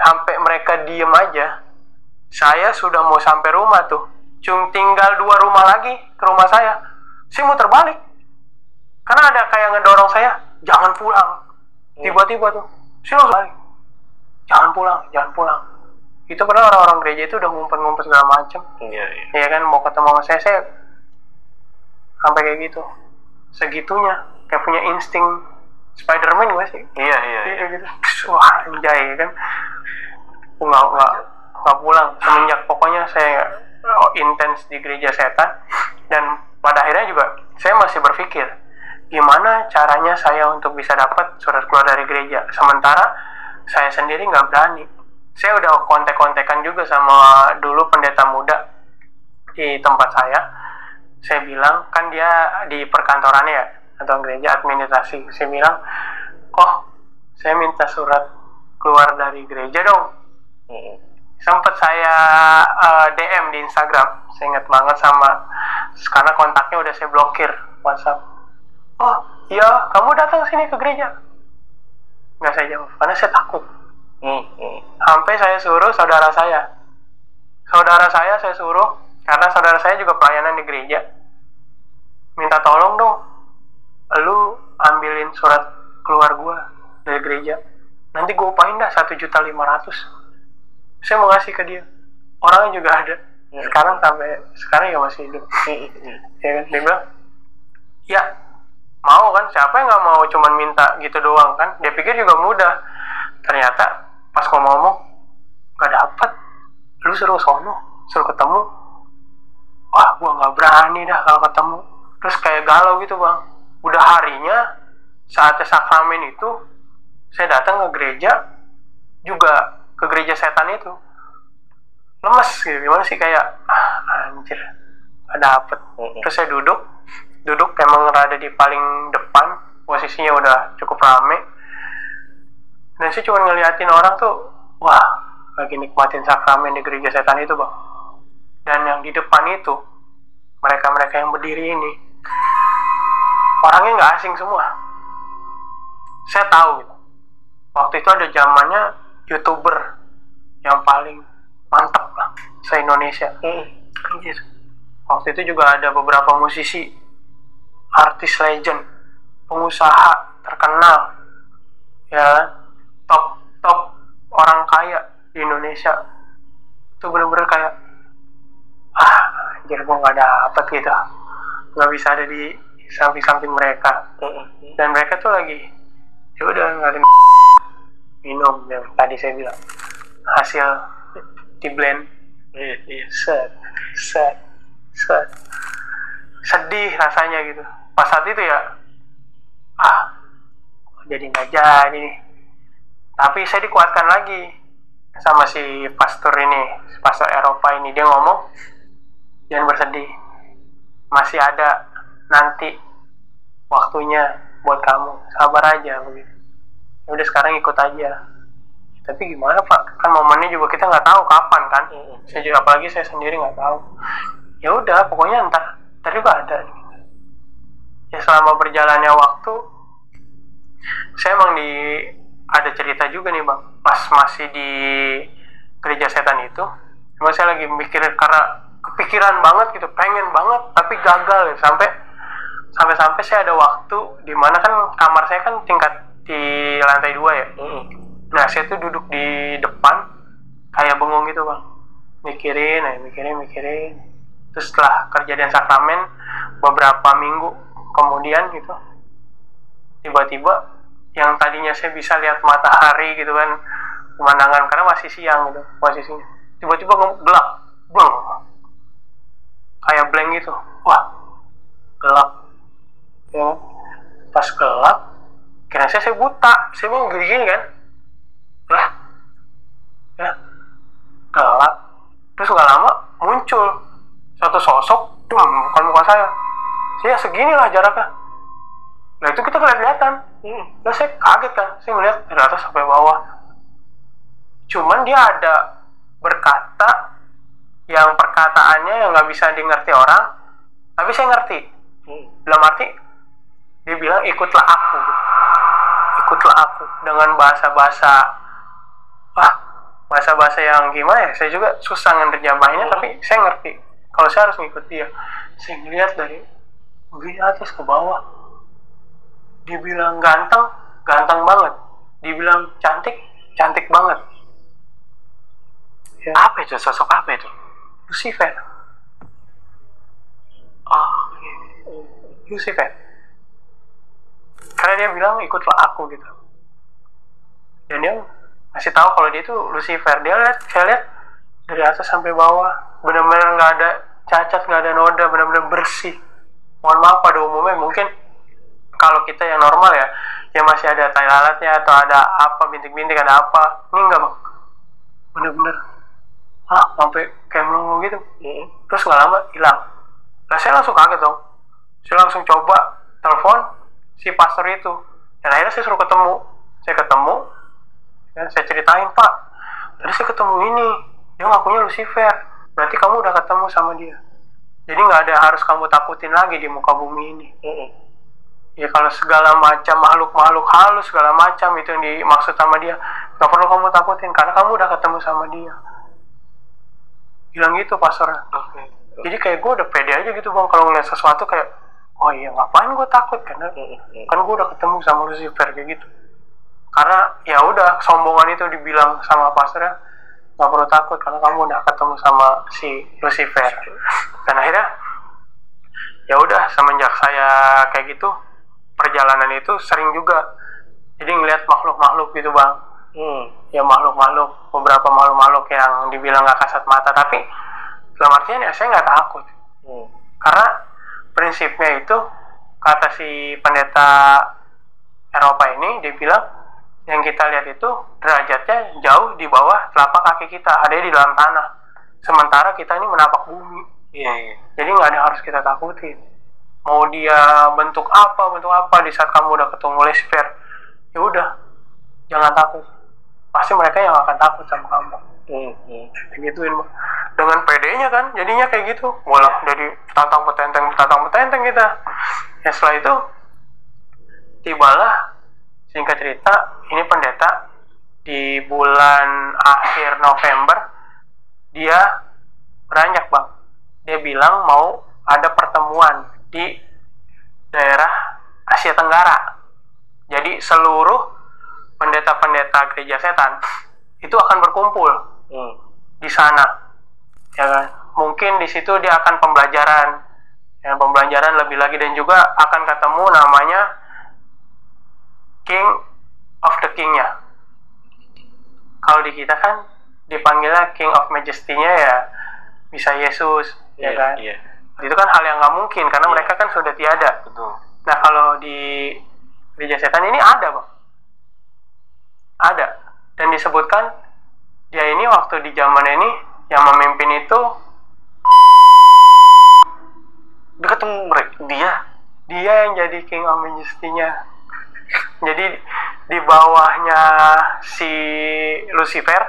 sampai mereka diem aja, saya sudah mau sampai rumah tuh, cuma tinggal 2 rumah lagi ke rumah saya mau terbalik, karena ada kayak ngedorong saya, jangan pulang. Tiba-tiba tuh saya langsung balik, jangan pulang. Itu padahal orang-orang gereja itu udah ngumpet-ngumpet segala macam. Iya kan, mau ketemu sama saya sampai kayak gitu, segitunya, kayak punya insting Spider-Man gak sih? Iya. Gitu. Wah anjay kan, aku nggak pulang semenjak pokoknya saya intens di gereja setan. Dan pada akhirnya juga saya masih berpikir gimana caranya saya untuk bisa dapat surat keluar dari gereja, sementara saya sendiri nggak berani. Saya udah kontek-kontekan juga sama dulu pendeta muda di tempat saya bilang, kan dia di perkantorannya ya, atau gereja administrasi. Saya bilang, saya minta surat keluar dari gereja dong. Sempet saya DM di Instagram, saya ingat banget karena kontaknya udah saya blokir WhatsApp. Oh iya, kamu datang sini ke gereja? Nggak saya jawab, karena saya takut. Sampai saya suruh saudara saya suruh, karena saudara saya juga pelayanan di gereja, minta tolong dong, lu ambilin surat keluar gua dari gereja, nanti gua upahin dah 1.500.000. Saya mau ngasih ke dia, orangnya juga ada, sampai sekarang ya masih hidup. Ya kan, dia bilang, ya mau kan, siapa yang nggak mau cuman minta gitu doang kan, dia pikir juga mudah. Ternyata pas ngomong nggak dapet, lu suruh ketemu, wah gua nggak berani dah kalau ketemu. Terus kayak galau gitu bang, udah harinya saatnya sakramen itu saya datang ke gereja, juga ke gereja setan itu, lemes gitu, gimana sih, kayak anjir nggak dapet. Terus saya duduk emang rada di paling depan, posisinya udah cukup rame, dan saya cuma ngeliatin orang tuh, wah lagi nikmatin sakramen di gereja setan itu bang. Dan yang di depan itu, mereka yang berdiri ini orangnya nggak asing semua. Saya tahu gitu, waktu itu ada zamannya YouTuber yang paling mantap lah se-Indonesia. Waktu itu juga ada beberapa musisi, artis legend, pengusaha terkenal, ya top orang kaya di Indonesia. Itu bener-bener kayak anjir gue nggak dapet gitu, nggak bisa ada di samping mereka. Dan mereka tuh lagi ya udah nggak ada minum yang tadi saya bilang, hasil di blend, set sedih rasanya gitu pas saat itu ya, jadi nggak jadi nih. Tapi saya dikuatkan lagi sama si pastor Eropa ini. Dia ngomong, jangan bersedih, masih ada nanti waktunya buat kamu, sabar aja begitu. Udah sekarang ikut aja. Tapi gimana pak, kan momennya juga kita nggak tahu kapan kan. Saya juga, apalagi saya sendiri nggak tahu. Ya udah pokoknya ntar juga ada. Ya selama berjalannya waktu, saya emang ada cerita juga nih bang, pas masih di gereja setan itu, emang saya lagi mikir, karena kepikiran banget gitu, pengen banget tapi gagal ya. Sampai saya ada waktu di mana kan kamar saya kan tingkat di lantai 2 ya. Nah saya tuh duduk di depan kayak bengong gitu bang, mikirin. Terus setelah kejadian sakramen beberapa minggu kemudian gitu, tiba-tiba yang tadinya saya bisa lihat matahari gitu kan, pemandangan karena masih siang gitu posisinya, tiba-tiba gelap, kayak blank gitu. Wah gelap ya. Pas gelap kira saya buta, saya mau gini kan, lah ya gelap. Terus nggak lama muncul satu sosok, bukan muka saya seginilah jaraknya. Nah itu kita kelihatan. Nah saya kaget kan, saya melihat dari atas sampai bawah. Cuman dia ada berkata yang perkataannya yang nggak bisa dimengerti orang, tapi saya ngerti. Dalam arti dia bilang ikutlah aku dengan bahasa yang gimana ya, saya juga susah ngerjainnya, tapi saya ngerti kalau saya harus ngikut dia. Saya ngeliat dari atas ke bawah. Dibilang ganteng banget, dibilang cantik banget ya. Apa itu, sosok apa itu? Lucifer. Oh, Lucifer. Karena dia bilang ikutlah aku gitu. Dan dia masih tahu kalau dia itu Lucifer. Saya lihat dari atas sampai bawah benar-benar nggak ada cacat, nggak ada noda, benar-benar bersih. Mohon maaf pada umumnya mungkin kalau kita yang normal ya, yang masih ada tai lalatnya atau ada apa bintik-bintik, ada apa, ini enggak bang, bener-bener sampai kayak melongo gitu. Terus nggak lama hilang. Nah saya langsung kaget dong, saya langsung coba telepon si pastor itu, dan akhirnya saya suruh ketemu. Dan saya ceritain, Pak, tadi saya ketemu ini, dia ngakunya Lucifer, berarti kamu udah ketemu sama dia, jadi nggak ada harus kamu takutin lagi di muka bumi ini. Ya kalau segala macam makhluk halus segala macam itu yang dimaksud sama dia, nggak perlu kamu takutin karena kamu udah ketemu sama dia. Bilang gitu pastornya. Jadi kayak gue udah pede aja gitu bang, kalau ngeliat sesuatu kayak, oh iya ngapain gue takut, karena kan gue udah ketemu sama Lucifer kayak gitu. Karena ya udah kesombongan itu dibilang sama pastornya, nggak perlu takut karena kamu udah ketemu sama si Lucifer. Dan akhirnya ya udah semenjak saya kayak gitu, perjalanan itu sering juga jadi ngeliat makhluk-makhluk gitu bang. Ya makhluk-makhluk, beberapa makhluk-makhluk yang dibilang nggak kasat mata, tapi dalam artian ya saya nggak takut. Karena prinsipnya itu kata si pendeta Eropa ini, dia bilang yang kita lihat itu derajatnya jauh di bawah telapak kaki kita, ada di dalam tanah, sementara kita ini menapak bumi. Jadi nggak ada harus kita takutin. Mau dia bentuk apa di saat kamu udah ketemu Lucifer, ya udah jangan takut, pasti mereka yang akan takut sama kamu. Gituin dengan PD-nya kan, jadinya kayak gitu, malah dari tantang petenteng kita. Ya setelah itu tibalah, singkat cerita, ini pendeta di bulan akhir November dia beranjak bang. Dia bilang mau ada pertemuan di daerah Asia Tenggara. Jadi seluruh pendeta-pendeta gereja setan itu akan berkumpul di sana, ya kan? Mungkin di situ dia akan pembelajaran lebih lagi, dan juga akan ketemu namanya King of the King-nya. Kalau di kita kan dipanggilnya King of Majesty-nya ya bisa Yesus, ya kan? Itu kan hal yang nggak mungkin karena mereka kan sudah tiada. Betul. Nah kalau di gereja setan ini ada bang, ada, dan disebutkan dia ini waktu di zaman ini yang memimpin itu Dia ketemu dia yang jadi King of Majesty-nya. Jadi di bawahnya si Lucifer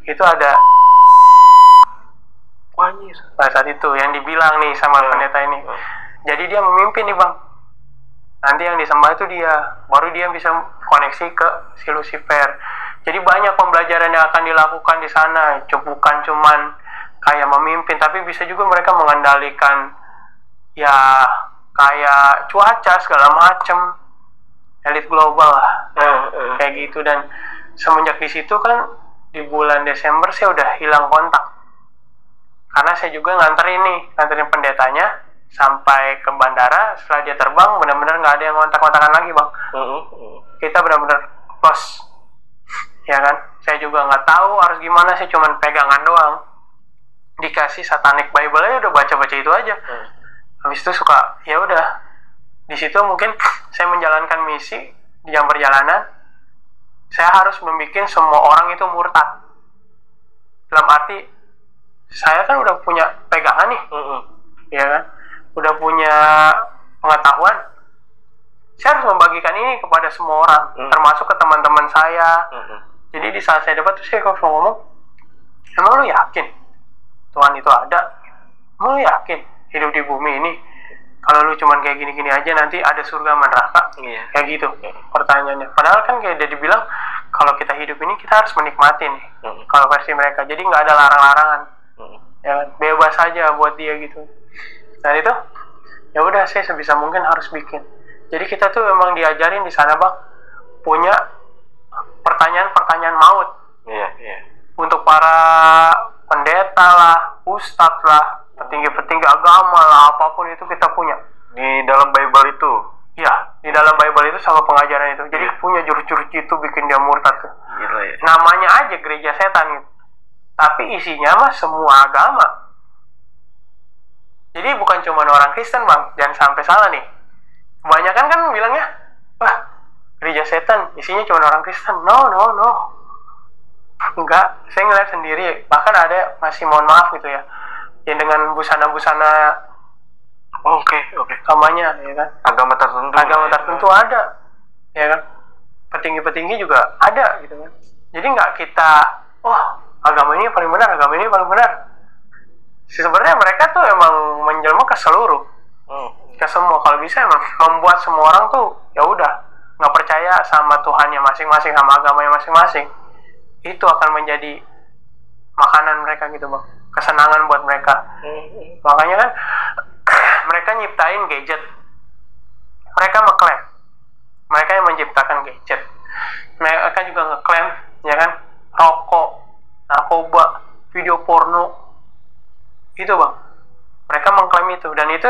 itu ada pada saat itu yang dibilang nih sama pendeta ini. Jadi dia memimpin nih bang. Nanti yang disembah itu dia, baru dia bisa koneksi ke si Lucifer. Jadi banyak pembelajaran yang akan dilakukan di sana. Bukan cuman kayak memimpin, tapi bisa juga mereka mengendalikan ya kayak cuaca segala macem, elit global lah, kayak gitu. Dan semenjak di situ kan di bulan Desember saya udah hilang kontak, karena saya juga nganterin pendetanya sampai ke bandara. Setelah dia terbang, benar-benar nggak ada yang kontak-kontakan lagi bang. Kita benar-benar close, ya kan? Saya juga nggak tahu harus gimana, saya cuman pegangan doang. Dikasih Satanic Bible aja udah baca-baca itu aja. Habis itu suka ya udah. Di situ mungkin saya menjalankan misi di jam perjalanan. Saya harus membuat semua orang itu murtad. Dalam arti saya kan udah punya pegangan nih, ya kan? Udah punya pengetahuan. Saya harus membagikan ini kepada semua orang, termasuk ke teman-teman saya. Jadi di saat saya debat tuh saya kalau ngomong, emang lu yakin Tuhan itu ada? Emang lu yakin hidup di bumi ini? Kalau lu cuman kayak gini-gini aja nanti ada surga sama neraka? Kayak gitu pertanyaannya. Padahal kan kayak dia dibilang kalau kita hidup ini kita harus menikmati nih. Kalau versi mereka, jadi nggak ada larang-larangan. Ya bebas aja buat dia gitu. Dan itu ya udah, saya sebisa mungkin harus bikin. Jadi kita tuh memang diajarin di sana bang, punya pertanyaan-pertanyaan maut. Untuk para pendeta lah, ustadz lah, petinggi-petinggi agama lah, apapun itu kita punya. Di dalam Bible itu. Ya, di dalam Bible itu sama pengajaran itu. Jadi punya jurus-jurus itu bikin dia murtad tuh. Gila ya. Namanya aja gereja setan gitu. Tapi isinya mah semua agama. Jadi bukan cuma orang Kristen, Bang. Jangan sampai salah nih. Kebanyakan kan bilangnya, wah, gereja setan isinya cuma orang Kristen. No. Enggak, saya ngeliat sendiri. Bahkan ada, masih mohon maaf gitu ya, yang dengan busana-busana Oke. namanya, ya kan? Agama tertentu ada, ya kan? Petinggi-petinggi juga ada, gitu kan? Jadi nggak kita, agama ini paling benar. Sebenarnya mereka tuh emang menjelma ke seluruh, ke semua. Kalau bisa emang membuat semua orang tuh, ya udah, nggak percaya sama Tuhannya masing-masing, sama agamanya masing-masing. Itu akan menjadi makanan mereka gitu, Bang. Kesenangan buat mereka. Makanya kan mereka nyiptain gadget, mereka ngeklaim mereka yang menciptakan gadget, mereka juga ngeklaim, ya kan, rokok, narkoba, video porno, itu, Bang, mereka mengklaim itu, dan itu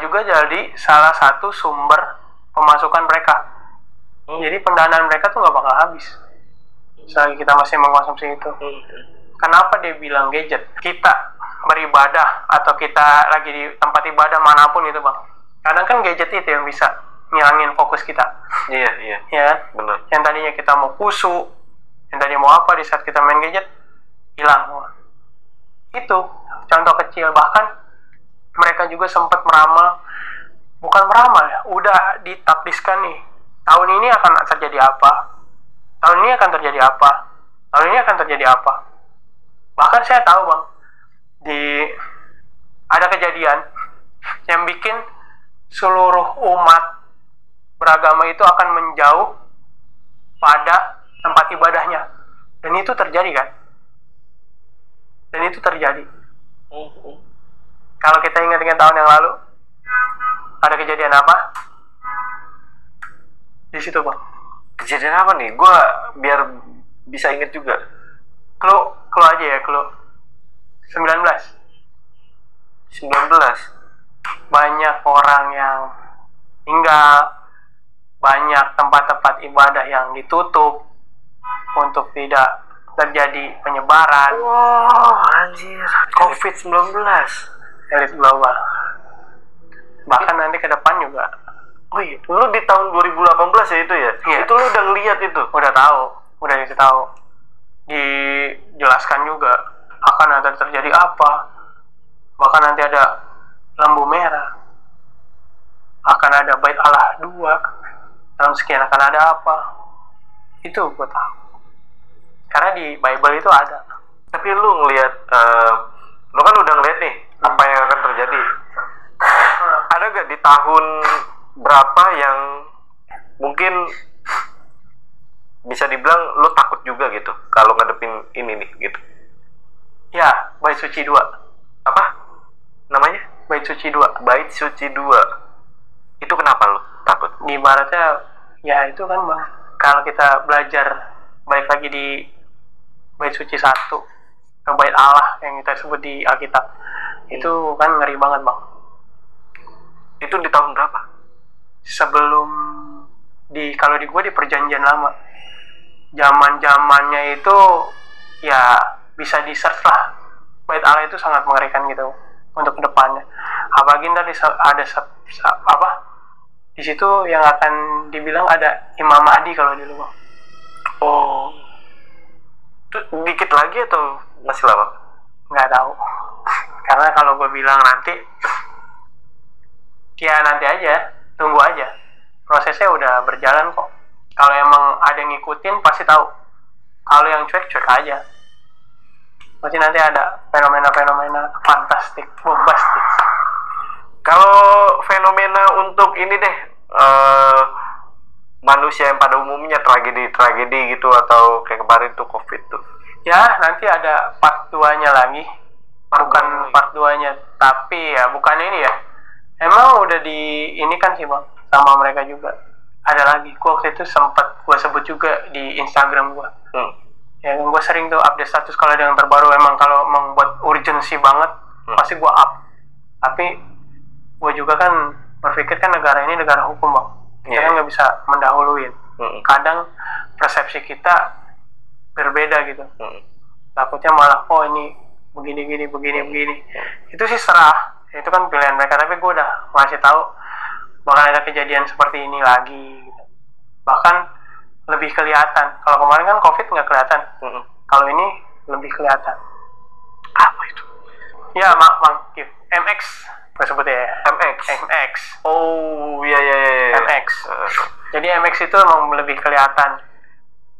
juga jadi salah satu sumber pemasukan mereka. Jadi pendanaan mereka tuh nggak bakal habis selagi kita masih mengkonsumsi itu. Kenapa dia bilang gadget? Kita beribadah atau kita lagi di tempat ibadah manapun itu, Bang, kadang kan gadget itu yang bisa ngilangin fokus kita. Iya. Ya kan? Benar. Yang tadinya kita mau khusyuk, yang tadi mau apa, di saat kita main gadget hilang. Itu contoh kecil. Bahkan mereka juga sempat bukan meramal ya, udah ditaktiskan nih, tahun ini akan terjadi apa, tahun ini akan terjadi apa, tahun ini akan terjadi apa. Bahkan saya tahu, Bang, ada kejadian yang bikin seluruh umat beragama itu akan menjauh pada tempat ibadahnya, dan itu terjadi kan? Dan itu terjadi. Kalau kita ingat-ingat tahun yang lalu, ada kejadian apa di situ, Bang? Kejadian apa nih? Gua biar bisa inget juga. Clue aja ya, clue. 19. Banyak orang yang tinggal, banyak tempat-tempat ibadah yang ditutup untuk tidak terjadi penyebaran. Anjir. COVID-19. Elit global. Bahkan nanti ke depan juga. Oh iya, lu di tahun 2018 ya itu ya? Iya. Itu lu udah ngeliat itu? Udah dikasih tahu. Dijelaskan juga akan ada terjadi apa. Bahkan nanti ada lampu merah. Akan ada bait Allah 2. Tahun sekian akan ada apa. Itu gue tahu. Karena di Bible itu ada. Tapi lu ngeliat, lu kan udah ngeliat nih apa yang akan terjadi. Ada gak di tahun berapa yang mungkin bisa dibilang lu takut juga gitu kalau ngadepin ini nih gitu? Ya, Bait Suci 2. Apa namanya? Bait Suci 2. Bait Suci 2. Itu kenapa lu takut? Di ibaratnya ya itu kan, Bang, kalau kita belajar balik lagi di Bait Suci 1 ke Bait Allah yang kita sebut di Alkitab, itu kan ngeri banget, Bang. Itu di tahun berapa? Sebelum kalau di gue di perjanjian lama, zamannya itu ya bisa di search lah. Bait Allah itu sangat mengerikan gitu untuk kedepannya. Apalagi tadi ada di situ yang akan dibilang ada Imam Mahdi kalau dulu, Bang. Oh, itu dikit lagi atau masih lama? Nggak tahu. Karena kalau gue bilang nanti, ya nanti aja, tunggu aja. Prosesnya udah berjalan kok. Kalau emang ada yang ngikutin pasti tahu. Kalau yang cuek aja. Pasti nanti ada fenomena-fenomena fantastik, bombastik. Kalau fenomena untuk ini deh, manusia yang pada umumnya tragedi gitu, atau kayak kemarin tuh COVID tuh. Ya, nanti ada part 2-nya lagi. Bukan part 2-nya, tapi ya bukan ini ya. Emang udah ini kan sih, Bang, sama mereka juga. Ada lagi, gua waktu itu sempat gua sebut juga di Instagram gua. Ya, gua sering tuh update status kalau ada yang terbaru. Emang kalau membuat urgensi banget, pasti gua up. Tapi gua juga kan berpikir kan negara ini negara hukum bang, kita kan nggak bisa mendahuluin. Kadang persepsi kita berbeda gitu, takutnya malah ini begini, itu sih serah, itu kan pilihan mereka. Tapi gue udah ngasih tahu bakal ada kejadian seperti ini lagi gitu. Bahkan lebih kelihatan. Kalau kemarin kan COVID nggak kelihatan, kalau ini lebih kelihatan. Apa itu? Ya Bang MX gue sebutnya ya. MX. Oh iya. MX. Jadi MX itu emang lebih kelihatan.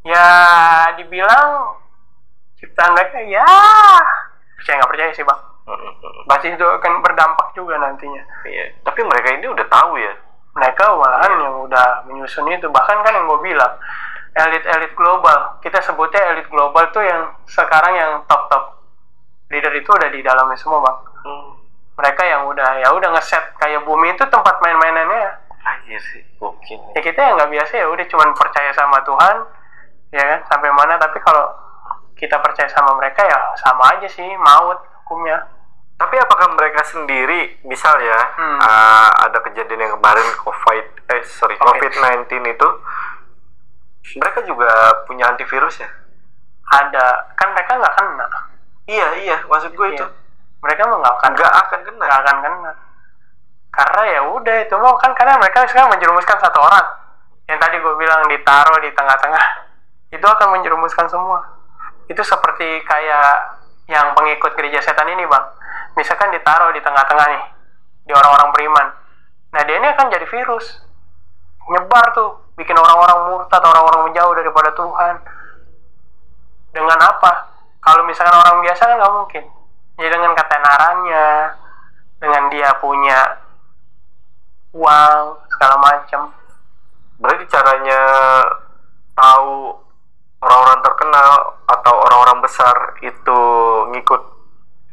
Ya dibilang ciptaan mereka ya percaya nggak percaya sih bang. Pasti itu akan berdampak juga nantinya. Iya. Tapi mereka ini udah tahu ya. Mereka malahan yang udah menyusun itu. Bahkan kan yang gue bilang elit global. Kita sebutnya elit global tuh yang sekarang yang top leader itu udah di dalamnya semua bang. Mereka yang udah ngeset kayak bumi itu tempat main-mainannya. Anjir sih, mungkin. Ya kita yang nggak biasa ya udah cuman percaya sama Tuhan, ya kan sampai mana. Tapi kalau kita percaya sama mereka ya sama aja sih maut hukumnya. Tapi apakah mereka sendiri, misal ya, ada kejadian yang kemarin COVID-19 itu, mereka juga punya antivirus ya? Ada, kan mereka nggak kena. Iya, maksud gue itu. Mereka nggak akan kena. Karena ya udah itu mau kan, karena mereka sekarang menjerumuskan satu orang. Yang tadi gue bilang ditaruh di tengah-tengah, itu akan menjerumuskan semua. Itu seperti kayak yang pengikut gereja setan ini bang. Misalkan ditaruh di tengah-tengah nih, di orang-orang beriman. Nah dia ini akan jadi virus, nyebar tuh, bikin orang-orang murtad, orang-orang menjauh daripada Tuhan. Dengan apa? Kalau misalkan orang biasa kan nggak mungkin. Ya dengan ketenarannya, dengan dia punya uang segala macam. Berarti caranya tahu orang-orang terkenal atau orang-orang besar itu ngikut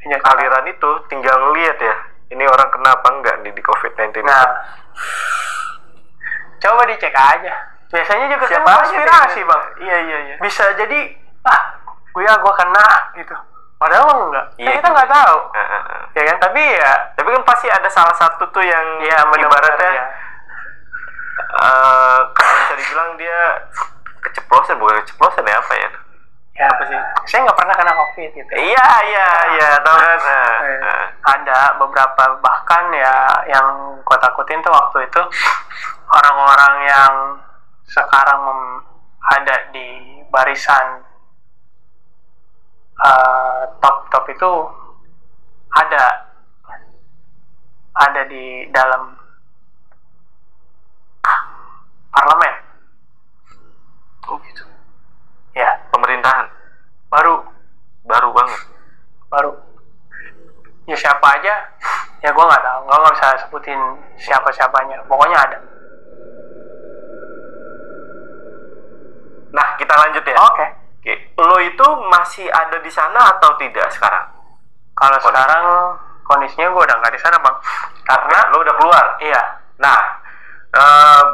aliran itu tinggal lihat ya, ini orang kena apa enggak di COVID-19. Nah, coba dicek aja. Biasanya juga kan konspirasi bang. Iya. Bisa jadi gue kena gitu. Padahal enggak. Iya, kita nggak tahu. Ya kan, tapi kan pasti ada salah satu tuh yang ibaratnya kalau bisa dibilang dia keceplosan, bukan keceplosan ya, apa ya? Ya, apa sih? Saya nggak pernah kena COVID gitu. Iya, tahu kan? Ada beberapa, bahkan ya yang gue takutin tuh waktu itu orang-orang yang sekarang ada di barisan top itu ada di dalam parlemen. Oh gitu. Ya, pemerintahan baru banget. Ya siapa aja? Ya gue nggak tahu, gue nggak bisa sebutin siapanya. Pokoknya ada. Nah kita lanjut ya. Oke. Lo itu masih ada di sana atau tidak sekarang? Kalau sekarang kondisinya gue udah nggak di sana bang, karena lo udah keluar. Iya. Nah,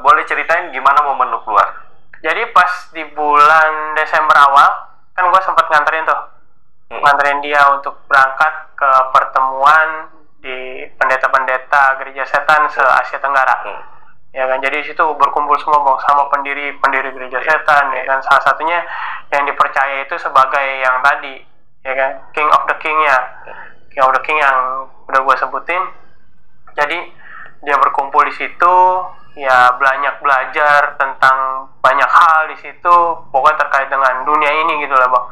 boleh ceritain gimana momen lo keluar? Jadi pas di bulan Desember awal kan gue sempat nganterin dia untuk berangkat ke pertemuan di pendeta-pendeta gereja setan se Asia Tenggara. Ya kan, jadi di situ berkumpul semua bang sama pendiri gereja setan, ya kan. Salah satunya yang dipercaya itu sebagai yang tadi, ya kan, King of the King yang udah gue sebutin. Jadi dia berkumpul di situ, ya banyak belajar tentang banyak hal di situ, pokoknya terkait dengan dunia ini gitu lah bang.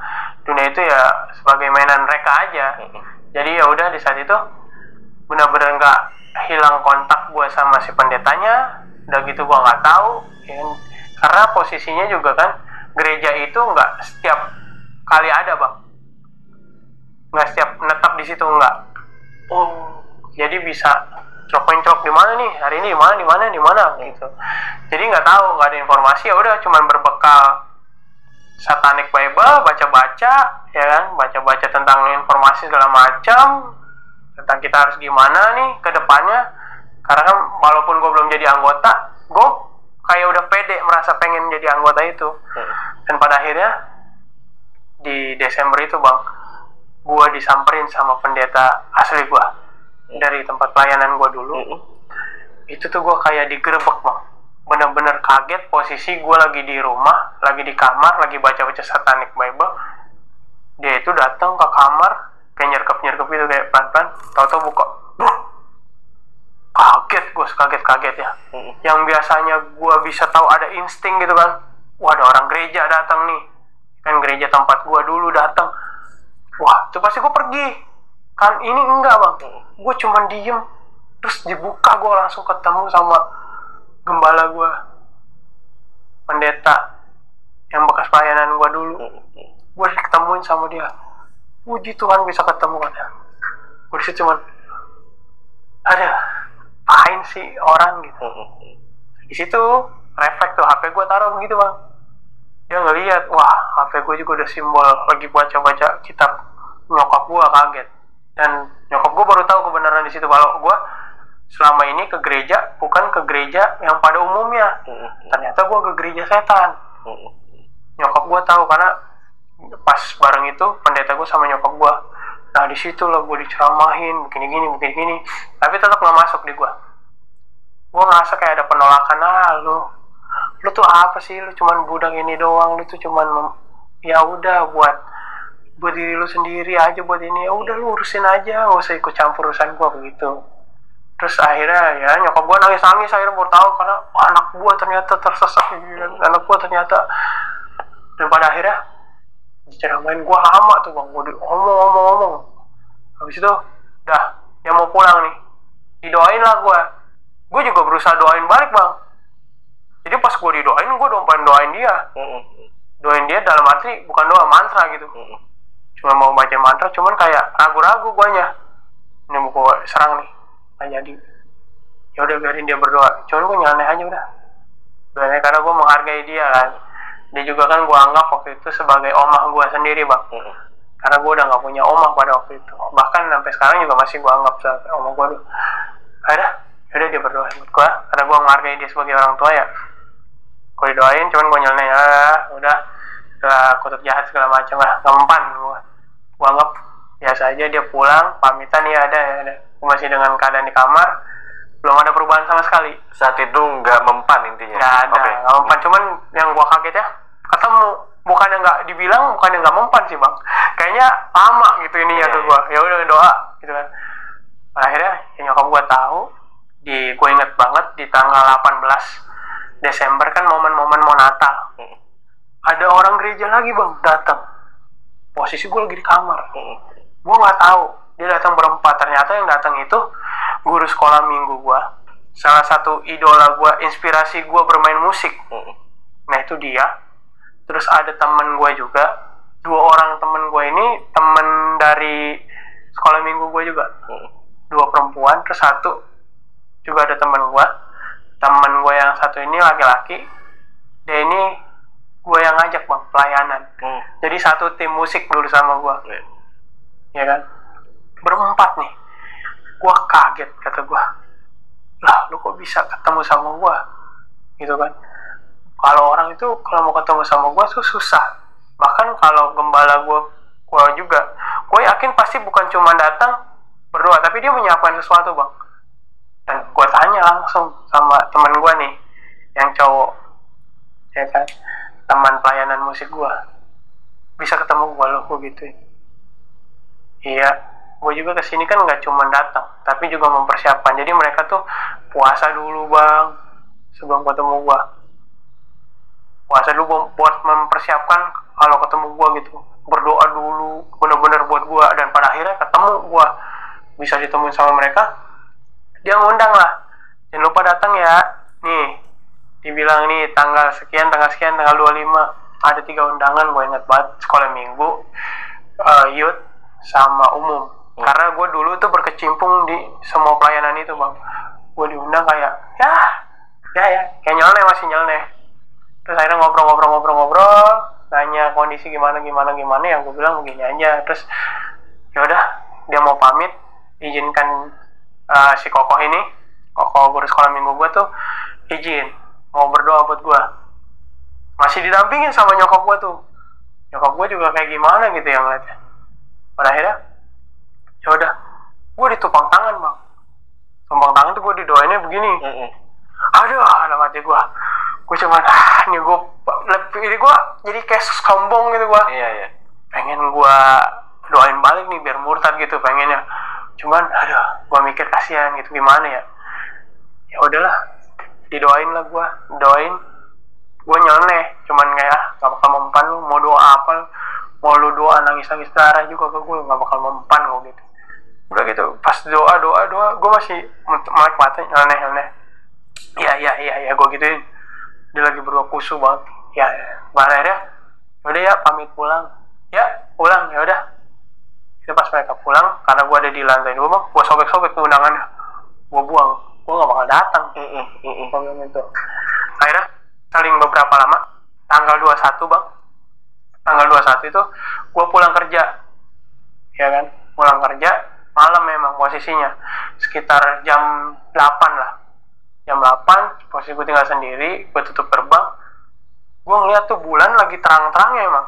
Dunia itu ya sebagai mainan mereka aja. Jadi ya udah di saat itu benar-benar nggak hilang kontak gue sama si pendetanya. Udah gitu gue nggak tahu, ya kan? Karena posisinya juga kan gereja itu nggak setiap kali ada bang, nggak setiap menetap di situ, nggak. Jadi bisa cok di mana nih hari ini, di mana gitu. Jadi nggak tahu, nggak ada informasi. Ya udah cuman berbekal Satanic Bible, baca-baca, ya kan, baca-baca tentang informasi segala macam tentang kita harus gimana nih ke depannya. Karena kan walaupun gue belum jadi anggota, gue kayak udah pede merasa pengen jadi anggota itu. Dan pada akhirnya di Desember itu bang, gue disamperin sama pendeta asli gue dari tempat pelayanan gue dulu. Itu tuh gue kayak digerebek bang, bener-bener kaget. Posisi gue lagi di rumah, lagi di kamar, lagi baca-baca Satanic Bible. Dia itu datang ke kamar kayak nyerkep gitu, kayak pelan-pelan, tahu-tahu buka. Kaget gue, kaget ya. Yang biasanya gue bisa tahu ada insting gitu kan, wah ada orang gereja datang nih, kan gereja tempat gue dulu datang. Wah itu pasti gue pergi kan. Ini enggak bang, gue cuman diem, terus dibuka, gue langsung ketemu sama gembala gue, pendeta yang bekas pelayanan gue dulu. Gue diketemuin sama dia. Puji Tuhan bisa ketemu kan. Gue disitu cuman, ada apain sih orang gitu. Di situ refleks tuh, HP gue taruh begitu bang. Dia ngeliat, wah HP gue juga udah simbol, lagi baca-baca kitab. Nyokap gue kaget, dan nyokap gue baru tahu kebenaran di situ kalau gue selama ini ke gereja bukan ke gereja yang pada umumnya. Ternyata gue ke gereja setan. Nyokap gue tahu karena pas bareng itu pendeta gue sama nyokap gue. Nah di situ lah gue diceramahin begini, tapi tetap nggak masuk di gue. Gue ngerasa kayak ada penolakan. Lu tuh apa sih? Lu cuman budak ini doang. Lu tuh cuman ya udah buat diri lu sendiri aja, buat ini ya udah lu urusin aja, nggak usah ikut campur urusan gue begitu. Terus akhirnya ya nyokap gue nangis akhirnya baru tahu karena anak gue ternyata tersesat, anak gue ternyata. Dan pada akhirnya diceramain gue lama tuh bang, gue ngomong. Habis itu dah dia mau pulang nih, didoain lah gue juga berusaha doain balik bang. Jadi pas gue didoain, gue doain dia dalam arti bukan doa mantra gitu, cuma mau baca mantra, cuman kayak ragu-ragu guanya, ini mau gue serang nih nggak jadi. Ya udah biarin dia berdoa, cuman gue nyeleneh aja udah, karena gue menghargai dia kan. Dia juga kan gue anggap waktu itu sebagai omah gue sendiri bang, karena gue udah nggak punya omah pada waktu itu, bahkan sampai sekarang juga masih gue anggap sebagai omah gue dulu. Udah dia berdoa buat gue, karena gue menghargai dia sebagai orang tua ya. Gue didoain, cuman gue nyeleneh, udah setelah kutub jahat segala macam lah, nggak mempan gue anggap biasa aja. Dia pulang pamitan ya ada. Gue masih dengan keadaan di kamar, belum ada perubahan sama sekali. Saat itu nggak mempan intinya? Nggak ada, nggak mempan. Cuman yang gue kaget ya, ketemu, bukannya nggak dibilang, bukannya nggak mempan sih bang, kayaknya lama gitu ininya tuh gue. Ya udah doa gitu kan. Akhirnya ya nyokap gue tahu, gue inget banget di tanggal 18 Desember kan momen-momen mau Natal. Ada orang gereja lagi bang datang. Posisi gue lagi di kamar. Gue nggak tahu dia datang berempat. Ternyata yang datang itu guru sekolah minggu gue, salah satu idola gue, inspirasi gue bermain musik. Nah itu dia. Terus ada temen gue juga, 2 orang temen gue ini temen dari sekolah minggu gue juga, 2 perempuan, terus 1 juga ada temen gue. Temen gue yang 1 ini laki-laki, dia ini gue yang ngajak bang pelayanan. Jadi 1 tim musik dulu sama gue, ya kan, berempat nih. Gue kaget, kata gue, lah lu kok bisa ketemu sama gue gitu kan. Kalau orang itu kalau mau ketemu sama gue tuh susah. Bahkan kalau gembala gue juga, gue yakin pasti bukan cuma datang berdoa, tapi dia menyiapkan sesuatu bang. Dan gue tanya langsung sama teman gue nih yang cowok, ya kan, teman pelayanan musik gue, bisa ketemu gue loh, gue gituin. Iya, gue juga kesini kan nggak cuma datang, tapi juga mempersiapkan. Jadi mereka tuh puasa dulu bang sebelum ketemu gue, puasa dulu buat mempersiapkan kalau ketemu gue gitu, berdoa dulu bener-bener buat gue. Dan pada akhirnya ketemu gue, bisa ditemuin sama mereka. Dia ngundang lah, jangan lupa datang ya, nih dibilang nih tanggal sekian, tanggal 25 ada 3 undangan. Gue inget banget, sekolah minggu, youth, sama umum. Karena gue dulu tuh berkecimpung di semua pelayanan itu bang. Gue diundang kayak ya kayak nyeleneh, masih nyeleneh. Terus akhirnya ngobrol, nanya kondisi gimana, yang gue bilang begini aja. Terus yaudah dia mau pamit, izinkan si kokoh ini, kokoh guru sekolah minggu gue tuh izin mau berdoa buat gue. Masih didampingin sama nyokap gue tuh. Nyokap gue juga kayak gimana gitu ya ngeliatnya. Pada akhirnya yaudah gue ditupang tangan bang tumpang tangan tuh gue didoainnya begini. Aduh, dalam hati gue cuman ini gue jadi kayak sombong gitu gue. Iya. Pengen gue doain balik nih biar murtad gitu pengennya. Cuman aduh, gue mikir kasihan gitu gimana ya. Ya udahlah, didoain lah gue, doain. Gue nyoneh, cuman kayak gak bakal mempan lu, mau doa apa, mau lu doa nangis darah juga ke gue gak bakal mempan gue gitu. Udah gitu, pas doa, gue masih melek mata, nyoneh. Iya, gue gituin. Dia lagi berdoa khusyuk banget. Ya, akhirnya, udah ya pamit pulang. Ya, pulang, ya udah. Itu pas mereka pulang, karena gue ada di lantai 2 bang, gue sobek-sobek ke undangannya. Gue buang, gue gak bakal datang. Itu. Akhirnya, saling beberapa lama, tanggal 21 bang. Tanggal 21 itu, gue pulang kerja. Ya kan, pulang kerja, malam memang posisinya. Sekitar jam 8 lah. Jam 8, posisi gue tinggal sendiri, gue tutup gerbang. Gue ngeliat tuh bulan lagi terang-terangnya emang.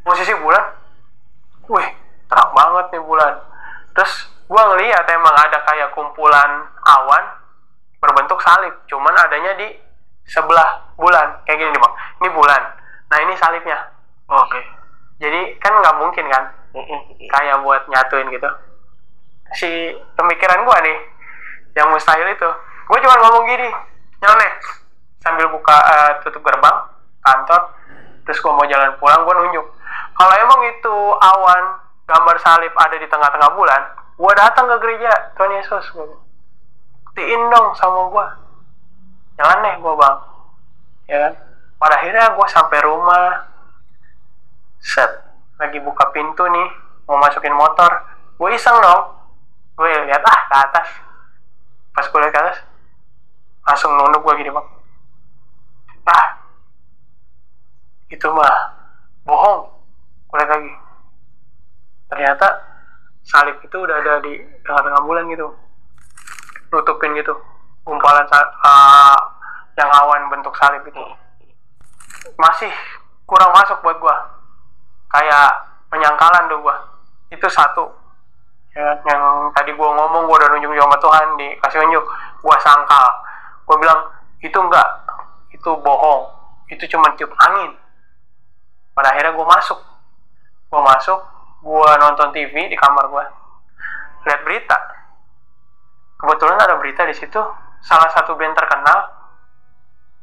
Posisi bulan, wih, terang banget nih bulan. Terus gue ngeliat emang ada kayak kumpulan awan berbentuk salib, cuman adanya di sebelah bulan, kayak gini nih bang. Ini bulan, nah ini salibnya. Oke. Jadi kan nggak mungkin kan, kayak buat nyatuin gitu. Si pemikiran gue nih, yang mustahil itu, gue cuma ngomong gini, nyoneh, sambil buka tutup gerbang kantor, terus gue mau jalan pulang, gue nunjuk. Kalau emang itu awan gambar salib ada di tengah-tengah bulan, gue datang ke gereja Tuhan Yesus, gue buktiin dong sama gue. Jangan nih gue bang, ya kan. Pada akhirnya gue sampai rumah, lagi buka pintu nih, mau masukin motor, gue iseng dong, gue lihat ke atas. Pas gue lihat ke atas, langsung nunduk gue gini bang. Itu mah bohong. Gue lihat lagi, ternyata salib itu udah ada di tengah-tengah bulan gitu, nutupin gitu gumpalan yang awan bentuk salib itu. Masih kurang masuk buat gue, kayak penyangkalan tuh gue. Itu satu ya, yang tadi gue ngomong, gue udah nunjuk sama Tuhan, dikasih unjuk, gue sangkal, gue bilang itu enggak, itu bohong, itu cuma tiup angin. Pada akhirnya gue masuk, gue nonton TV di kamar gue, lihat berita. Kebetulan ada berita di situ, salah satu band terkenal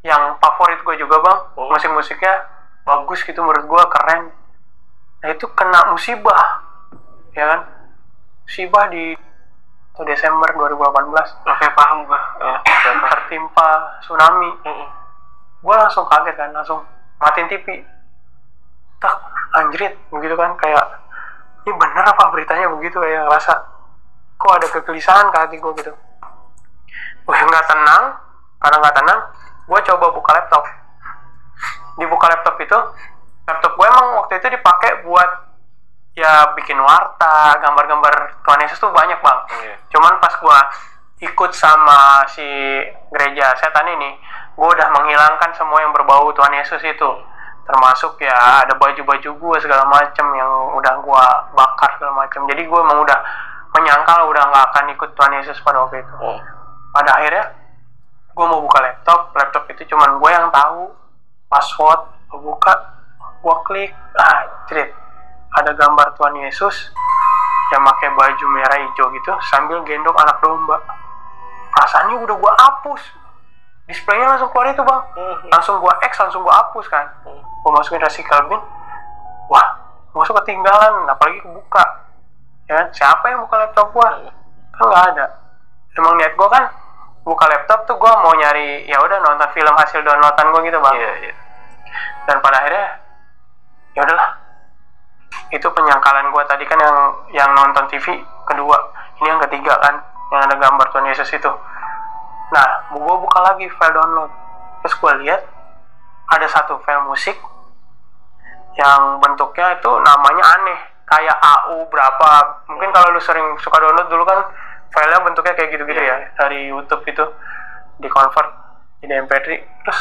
yang favorit gue juga bang, musik-musiknya bagus gitu menurut gue, keren. Nah itu kena musibah, ya kan? Musibah di Desember 2018. Oke, paham gue. Tertimpa tsunami. Gue langsung kaget kan, langsung matiin TV. Tak, anjrit, begitu kan, kayak ini bener apa beritanya begitu, kayak ngerasa kok ada kegelisahan ke hati gue gitu. Gue nggak tenang, karena nggak tenang, gue coba buka laptop. Dibuka laptop itu, laptop gue emang waktu itu dipakai buat ya bikin warta, gambar-gambar Tuhan Yesus tuh banyak bang. Cuman pas gue ikut sama si gereja setan ini, gue udah menghilangkan semua yang berbau Tuhan Yesus itu, termasuk ya ada baju-baju gue segala macem yang udah gue bakar segala macem. Jadi gue emang udah menyangkal udah nggak akan ikut Tuhan Yesus pada waktu itu. Pada akhirnya gue mau buka laptop itu cuman gue yang tahu password. Gue buka, gue klik, cerit, ada gambar Tuhan Yesus yang pakai baju merah hijau gitu sambil gendong anak domba. Perasaannya udah gue hapus, displaynya langsung keluar itu bang, langsung gue X, langsung gue hapus kan. Gue masukin recycle bin, wah, masuk ketinggalan, apalagi kebuka. Ya kan, siapa yang buka laptop gue? Kan nggak ada. Emang niat gue kan buka laptop tuh gue mau nyari, ya udah nonton film hasil downloadan gue gitu bang. Dan pada akhirnya, ya udahlah. Itu penyangkalan gue tadi kan yang nonton TV kedua, ini yang ketiga kan, yang ada gambar Tuhan Yesus itu. Nah, gue buka lagi file download, terus gue lihat ada satu file musik yang bentuknya itu namanya aneh, kayak AU berapa. Mungkin kalau lu sering suka download dulu kan, filenya bentuknya kayak gitu-gitu ya, dari YouTube itu di convert jadi MP3. Terus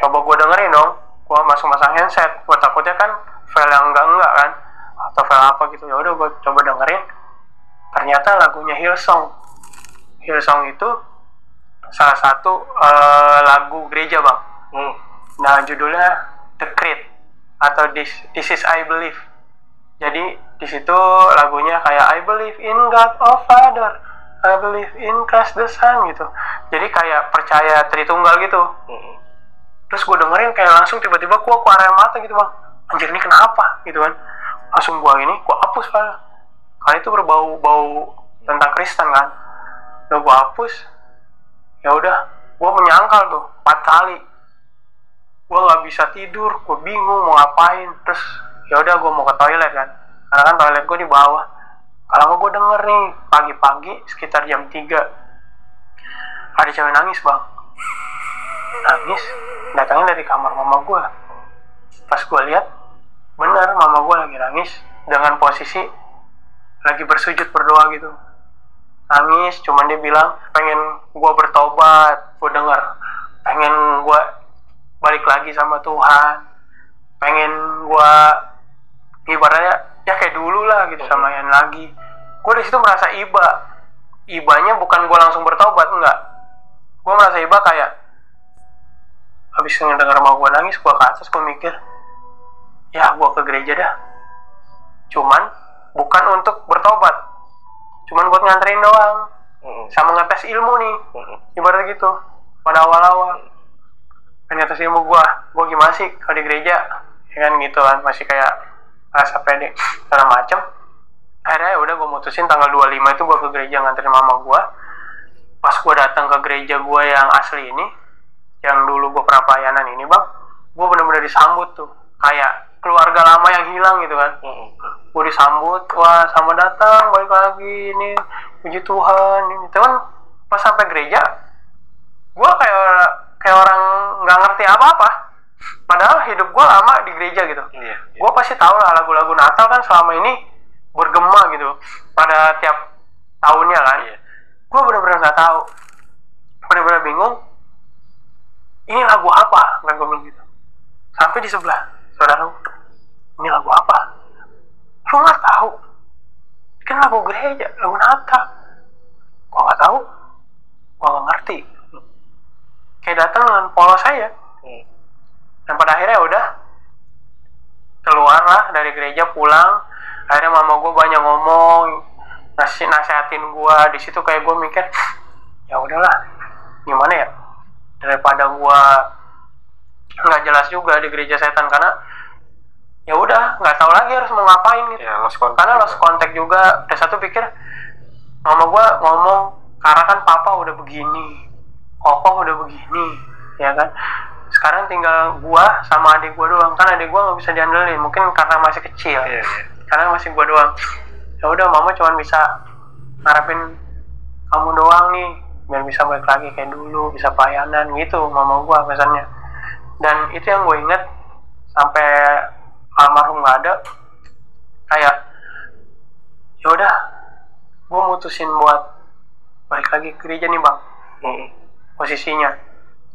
coba gue dengerin dong, gue masang handset, gue takutnya kan file yang enggak kan, atau file apa gitu. Ya udah gue coba dengerin, ternyata lagunya Hillsong. Hillsong itu salah satu lagu gereja bang. Nah judulnya The Creed atau This Is I Believe. Jadi di situ lagunya kayak I believe in God our Father, I believe in Christ the Son gitu. Jadi kayak percaya Tritunggal gitu. Terus gue dengerin kayak langsung tiba-tiba gue keluar air mata gitu bang. Anjir ini kenapa gitu kan? Langsung gue hapus kan. Karena itu berbau tentang Kristen kan. Udah gue hapus. Ya udah, gue menyangkal tuh 4 kali. Gue nggak bisa tidur, gue bingung mau ngapain. Terus ya udah gue mau ke toilet kan. Karena kan toilet gue di bawah. Kalau gue denger nih pagi-pagi sekitar jam 3 ada cewek nangis bang. Nangis, datangnya dari kamar mama gue. Pas gue lihat, bener mama gue lagi nangis dengan posisi lagi bersujud berdoa gitu. Nangis, cuman dia bilang pengen gue bertobat. Gue denger pengen gue balik lagi sama Tuhan, pengen gue ibaratnya ya kayak dulu lah gitu, sama yang lagi. Gue di situ merasa ibanya bukan gue langsung bertobat, enggak. Gue merasa iba kayak habis ngedenger mau gue nangis, gue ke atas, gue mikir ya gue ke gereja dah, cuman bukan untuk bertobat, cuman buat nganterin doang, sama ngetes ilmu nih, ibarat gitu. Pada awal-awal pengen ngetes ilmu gue gimana sih kalau di gereja, ya kan gitu kan, masih kayak rasa pede segala macem. Akhirnya udah gue mutusin tanggal 25 itu gue ke gereja nganterin mama gue. Pas gue datang ke gereja gue yang asli ini, yang dulu gue pernah pelayanan ini bang, gue bener-bener disambut tuh kayak keluarga lama yang hilang gitu kan. Gue disambut, wah sama datang, balik lagi ini, puji Tuhan ini. Cuman pas sampai gereja, gue kayak orang nggak ngerti apa-apa. Padahal hidup gue lama di gereja gitu. Gue pasti tahu lah lagu-lagu Natal kan selama ini bergema gitu pada tiap tahunnya kan. Gue bener-bener nggak tahu, bener-bener bingung. Ini lagu apa? Kan gue bilang gitu. Sampai di sebelah saudara, ini lagu apa? Lu nggak tahu? Kan lagu gereja, lagu Natal. Gue nggak tahu, gue nggak ngerti. Kayak datang dengan polos saya. Dan pada akhirnya udah keluar lah dari gereja, pulang. Akhirnya mama gue banyak ngomong, nasihatin gue. Di situ kayak gue mikir, ya udahlah, gimana ya, daripada gue nggak jelas juga di gereja setan, karena ya udah nggak tahu lagi harus mau ngapain gitu. Karena lost contact juga. Dan satu pikir, mama gue ngomong, karena kan papa udah begini, kokoh udah begini, ya kan. Sekarang tinggal gue sama adik gue doang. Kan adik gue nggak bisa diandelin, mungkin karena masih kecil. Karena masih gue doang. Ya udah, mama cuma bisa ngarepin kamu doang nih, biar bisa balik lagi kayak dulu, bisa pelayanan gitu, mama gue pesannya. Dan itu yang gue inget sampai almarhum nggak ada. Kayak ya udah, gue mutusin buat balik lagi ke gereja nih bang. Posisinya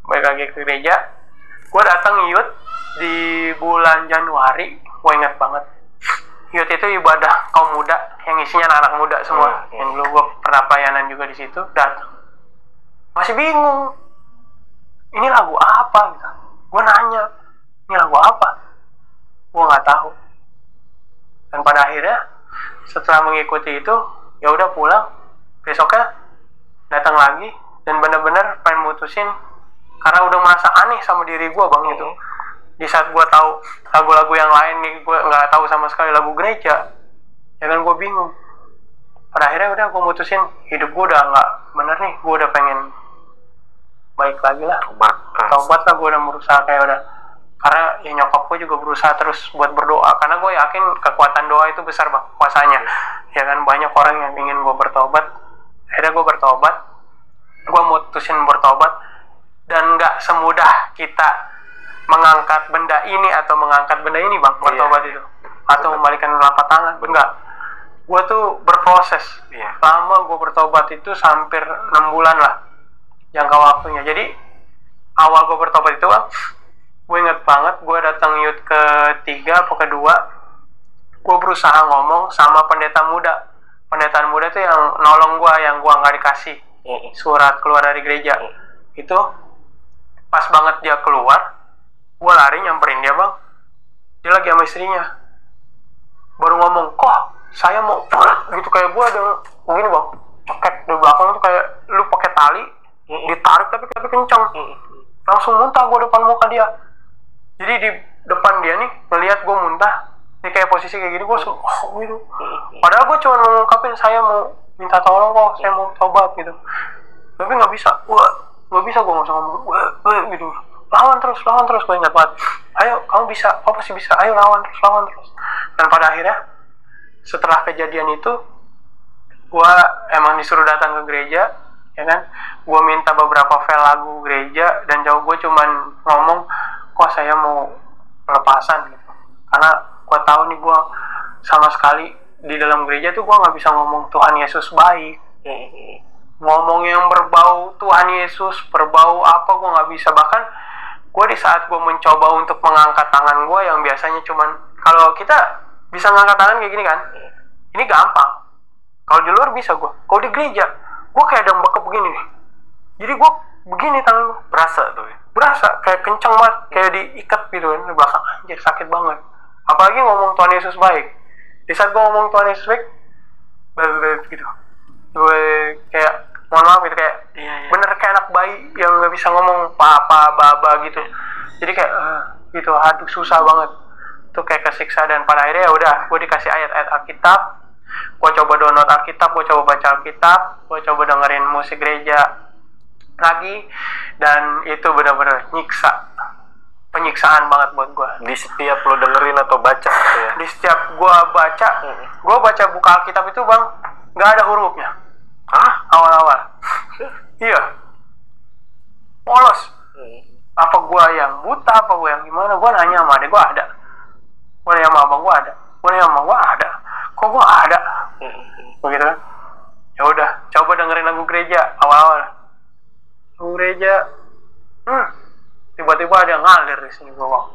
balik lagi ke gereja. Gue datang youth di bulan Januari, gue inget banget. Youth itu ibadah kaum muda yang isinya anak muda semua. Yang dulu gue pernah pelayanan juga di situ. Datang, masih bingung, ini lagu apa gitu. Gue nanya, ini lagu apa? Gue nggak tahu. Dan pada akhirnya setelah mengikuti itu, ya udah pulang. Besoknya datang lagi dan benar-benar pengen mutusin, karena udah merasa aneh sama diri gue bang itu. Di saat gue tahu lagu-lagu yang lain nih, gue nggak tahu sama sekali lagu gereja, ya kan gue bingung. Pada akhirnya udah gue mutusin, hidup gue udah nggak bener nih, gue udah pengen balik lagi lah, tobat lah. Gue udah berusaha kayak udah, karena ya nyokap gue juga berusaha terus buat berdoa, karena gue yakin kekuatan doa itu besar bang kuasanya. Ya kan, banyak orang yang ingin gue bertobat. Akhirnya gue bertobat, gue mutusin bertobat. Dan nggak semudah kita mengangkat benda ini atau mengangkat benda ini bang, bertobat itu, atau membalikan telapak tangan. Enggak, gue tuh berproses. Lama gue bertobat itu hampir 6 bulan lah jangka waktunya. Jadi awal gue bertobat itu bang, gue inget banget, gue datang youth ketiga atau kedua, gue berusaha ngomong sama pendeta muda. Pendeta muda tuh yang nolong gue, yang gue nggak dikasih, surat keluar dari gereja. Itu pas banget dia keluar, gue lari nyamperin dia, Bang. Dia lagi sama istrinya, baru ngomong, kok saya mau gitu, kayak gue ada begini, Bang, ceket di belakang tuh kayak lu pakai tali ditarik tapi kencang. Langsung muntah gue depan muka dia. Jadi di depan dia nih ngelihat gue muntah, dia kayak posisi kayak gini, gue gitu. Padahal gue cuma mau ngungkapin saya mau minta tolong kok, saya mau tobat gitu. Tapi nggak bisa, nggak bisa gue nggak usah ngomong gitu. Lawan terus, gue ingat banget. Ayo, kamu bisa, kau pasti bisa. Ayo lawan terus. Dan pada akhirnya setelah kejadian itu, gue emang disuruh datang ke gereja, ya kan? Gue minta beberapa file lagu gereja dan jauh gue cuman ngomong, kok saya mau pelepasan gitu. Karena gue tahu nih gue sama sekali di dalam gereja tuh gue nggak bisa ngomong Tuhan Yesus baik. Ngomong yang berbau Tuhan Yesus, berbau apa, gue nggak bisa. Bahkan gue di saat gue mencoba untuk mengangkat tangan gue yang biasanya cuman, kalau kita bisa ngangkat tangan kayak gini kan, ini gampang. Kalau di luar bisa gue. Kalau di gereja, gue kayak ada bekap begini nih. Jadi gue begini tangan gue. Berasa tuh ya? Berasa, kayak kenceng banget. Kayak diikat gitu kan, di belakang. Anjir, sakit banget. Apalagi ngomong Tuhan Yesus baik. Di saat gue ngomong Tuhan Yesus baik, gitu. Gue kayak, mohon maaf gitu, kayak bener kayak anak bayi yang gak bisa ngomong papa, baba gitu. Jadi kayak, gitu, aduh susah banget. Itu kayak kesiksa, dan pada akhirnya ya udah, gue dikasih ayat-ayat Alkitab. Gue coba download Alkitab, gue coba baca Alkitab, gue coba dengerin musik gereja lagi, dan itu benar-benar penyiksaan banget buat gue. Di setiap lo dengerin atau baca gitu ya? Di setiap gue baca buka Alkitab itu, Bang, nggak ada hurufnya. Hah? Awal-awal. Iya. Polos. Apa gue yang buta, apa gue yang gimana? Gue nanya sama adek gue ada. Gue nanya sama abang gue ada. Gue nanya sama gue ada. Kok gue ada? Begitu kan? Ya udah, coba dengerin lagu gereja awal-awal. Lagu gereja, tiba-tiba ada yang ngalir di sini gue, Bang.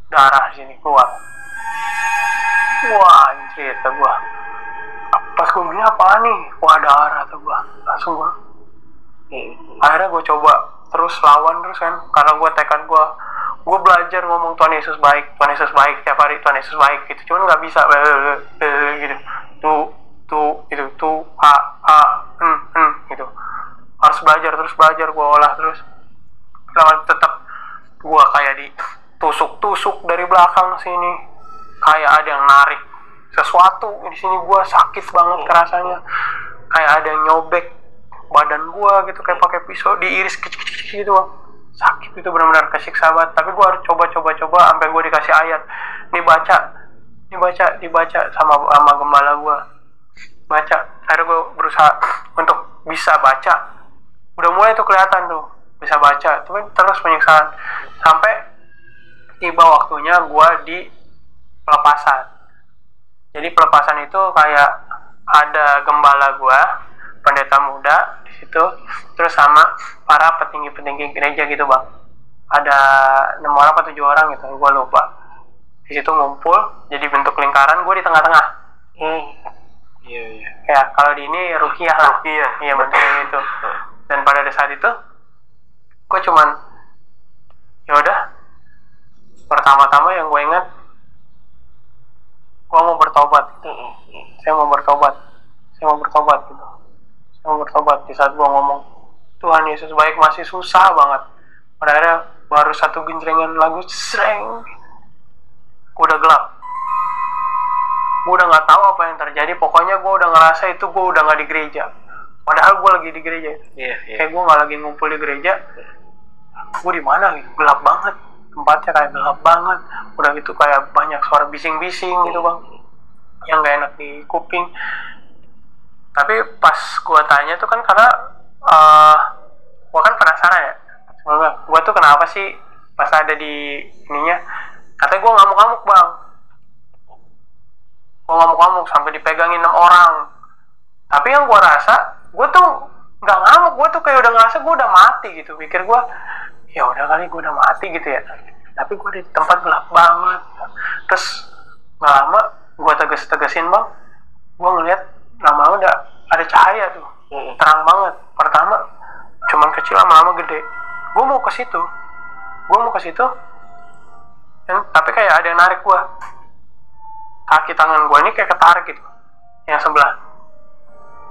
Darah di sini keluar. Wah, anjir, kata gue. Pas gue bilang apa nih? Wah, darah, kata gue. Langsung gue. Akhirnya gue coba terus lawan terus kan, karena gue tekad gue belajar ngomong Tuhan Yesus baik tiap hari, Tuhan Yesus baik gitu. Cuman nggak bisa gitu. Tuh gitu. Harus belajar gue olah terus. Lawan tetap gue kayak ditusuk dari belakang sini, kayak ada yang narik sesuatu di sini. Gue sakit banget kerasanya, kayak ada yang nyobek badan gue gitu, kayak pakai pisau diiris kecil gitu, Bang. Sakit, itu benar-benar kesiksa banget. Tapi gue harus coba sampai gue dikasih ayat, dibaca sama gembala gue. Baca, akhirnya gue berusaha untuk bisa baca. Udah mulai tuh kelihatan tuh bisa baca, tapi terus penyiksaan sampai tiba waktunya gue di pelepasan. Jadi pelepasan itu kayak ada gembala gue, pendeta muda di situ, terus sama para petinggi gereja gitu, Bang. Ada 6 orang atau 7 orang gitu, gue lupa. Di situ ngumpul jadi bentuk lingkaran, gue di tengah-tengah. Iya. Ya, kalau di ini rukiah lah. Iya, bentuknya itu. Dan pada saat itu gue cuman, ya udah, pertama-tama yang gue ingat, gue mau bertobat. Saya mau bertobat gitu. Saya mau bertobat. Di saat gue ngomong Tuhan Yesus baik masih susah banget. Pada akhirnya baru satu genjrengan lagu, sreng, udah gelap. Gue udah nggak tahu apa yang terjadi. Pokoknya gue udah ngerasa itu gue udah nggak di gereja. Padahal gue lagi di gereja. Kayak gue nggak lagi ngumpul di gereja. Gue di mana? Gelap banget. Tempatnya kayak gelap banget. Udah gitu kayak banyak suara bising-bising gitu, Bang, yang gak enak di kuping. Tapi pas gue tanya tuh kan, karena gue kan penasaran ya, gue tuh kenapa sih pas ada di ininya, katanya gue ngamuk-ngamuk, Bang. Gue ngamuk-ngamuk sampai dipegangin 6 orang. Tapi yang gue rasa, gue tuh nggak ngamuk, gue tuh kayak udah ngerasa gue udah mati gitu. Pikir gue, ya udah kali gue udah mati gitu ya. Tapi gue di tempat gelap banget. Terus nggak lama gue tegesin, Bang, gue ngeliat lama udah ada cahaya tuh, terang banget. pertama cuman kecil, lama-lama gede. Gue mau ke situ, tapi kayak ada yang narik gue. Kaki tangan gue ini kayak ketarik gitu, yang sebelah.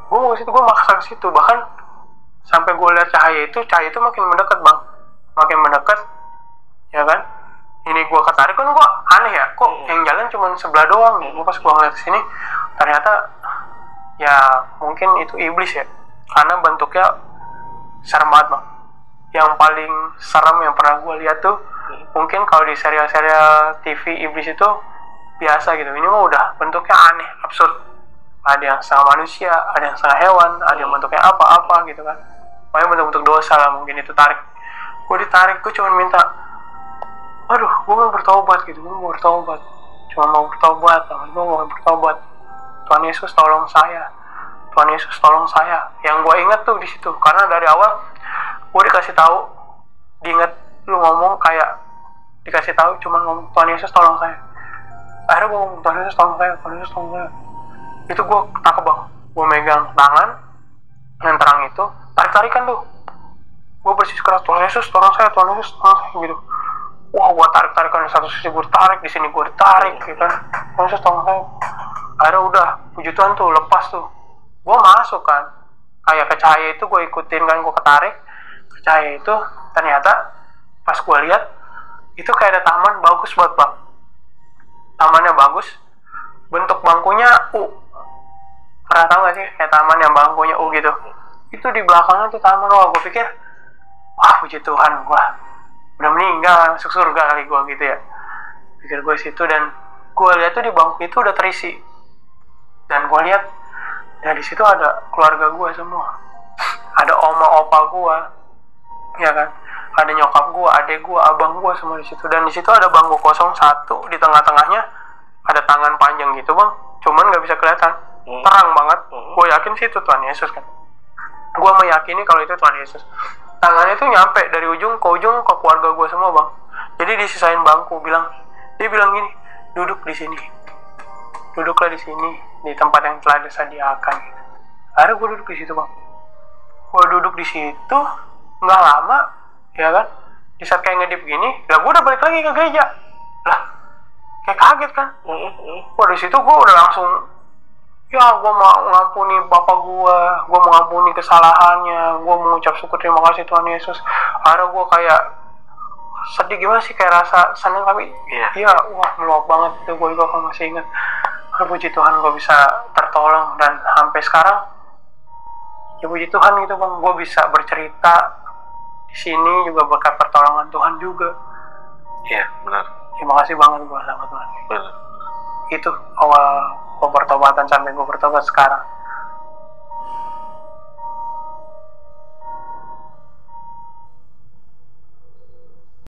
Gue mau ke situ, gue maksa ke situ, bahkan sampai gue lihat cahaya itu makin mendekat bang, makin mendekat, ya kan? Ini gue ketarik kan, gue aneh ya, kok yang jalan cuma sebelah doang nih. Gue pas gue ngeliat sini, ternyata ya mungkin itu iblis ya, karena bentuknya serem banget bang. Yang paling serem yang pernah gue lihat tuh, mungkin kalau di serial-serial TV iblis itu biasa gitu, ini mah udah bentuknya aneh, absurd. Ada yang setengah manusia, ada yang setengah hewan, ada yang bentuknya apa-apa gitu kan. Pokoknya bentuk-bentuk dosa lah mungkin itu. Tarik, gue ditarik, gue cuma minta, aduh, gue mau bertobat gitu, gue mau bertobat, Tuhan Yesus tolong saya, Tuhan Yesus tolong saya. Yang gue inget tuh di situ, karena dari awal gue dikasih tahu, diinget lu ngomong kayak dikasih tahu, cuma ngomong Tuhan Yesus tolong saya. Akhirnya gue ngomong Tuhan Yesus tolong saya, Tuhan Yesus tolong saya. Itu gue takut bang, gue megang tangan yang terang itu, tarik-tarikan tuh. Gue bersih keras, Tuhan Yesus tolong saya, Tuhan Yesus tolong saya gitu. Wah, gue tarik-tarikan, di satu sisi gue tarik, di sini gue ditarik gitu kan. Tuhan Yesus tolong saya. Akhirnya udah, puji Tuhan tuh, lepas tuh. Gue masuk kan, kayak ke cahaya itu gue ikutin kan, gue ketarik ke cahaya itu. Ternyata pas gue lihat itu kayak ada taman bagus banget bang. Tamannya bagus, bentuk bangkunya U. Pernah tau gak sih kayak taman yang bangkunya U gitu? Itu di belakangnya tuh taman. Wah, gue pikir, wah puji Tuhan, gue udah meninggal, masuk surga kali gue gitu ya. Pikir gue situ, dan gue lihat tuh di bangku itu udah terisi. Dan gue lihat, ya di situ ada keluarga gue semua, ada oma opa gue, ya kan, ada nyokap gue, adek gue, abang gue semua di situ. Dan di situ ada bangku kosong satu, di tengah-tengahnya ada tangan panjang gitu bang, cuman nggak bisa kelihatan, terang banget. Gue yakin sih itu Tuhan Yesus kan, gue meyakini kalau itu Tuhan Yesus. Tangannya tuh nyampe dari ujung ke ujung ke keluarga gue semua bang. Jadi disisain bangku, dia bilang gini, duduk di sini, duduklah di sini, di tempat yang telah disediakan. Akhirnya gue duduk di situ bang. Gue duduk di situ, nggak lama, ya kan. Di saat kayak ngedip gini, lah gue udah balik lagi ke gereja. Lah, kayak kaget kan. Wah, di situ gue udah langsung, ya gue mau ngampuni bapak gue mau ngampuni kesalahannya, gue mau ucap syukur terima kasih Tuhan Yesus. Akhirnya gue kayak sedih gimana sih, kayak rasa seneng tapi iya, wah meluap banget itu. Gue juga kalau masih ingat, puji Tuhan gue bisa tertolong. Dan sampai sekarang ya puji Tuhan gitu bang, gue bisa bercerita di sini juga berkat pertolongan Tuhan juga. Iya benar, terima kasih banget gue sama Tuhan. benar. Itu awal gue pertobatan sampai gue bertobat sekarang.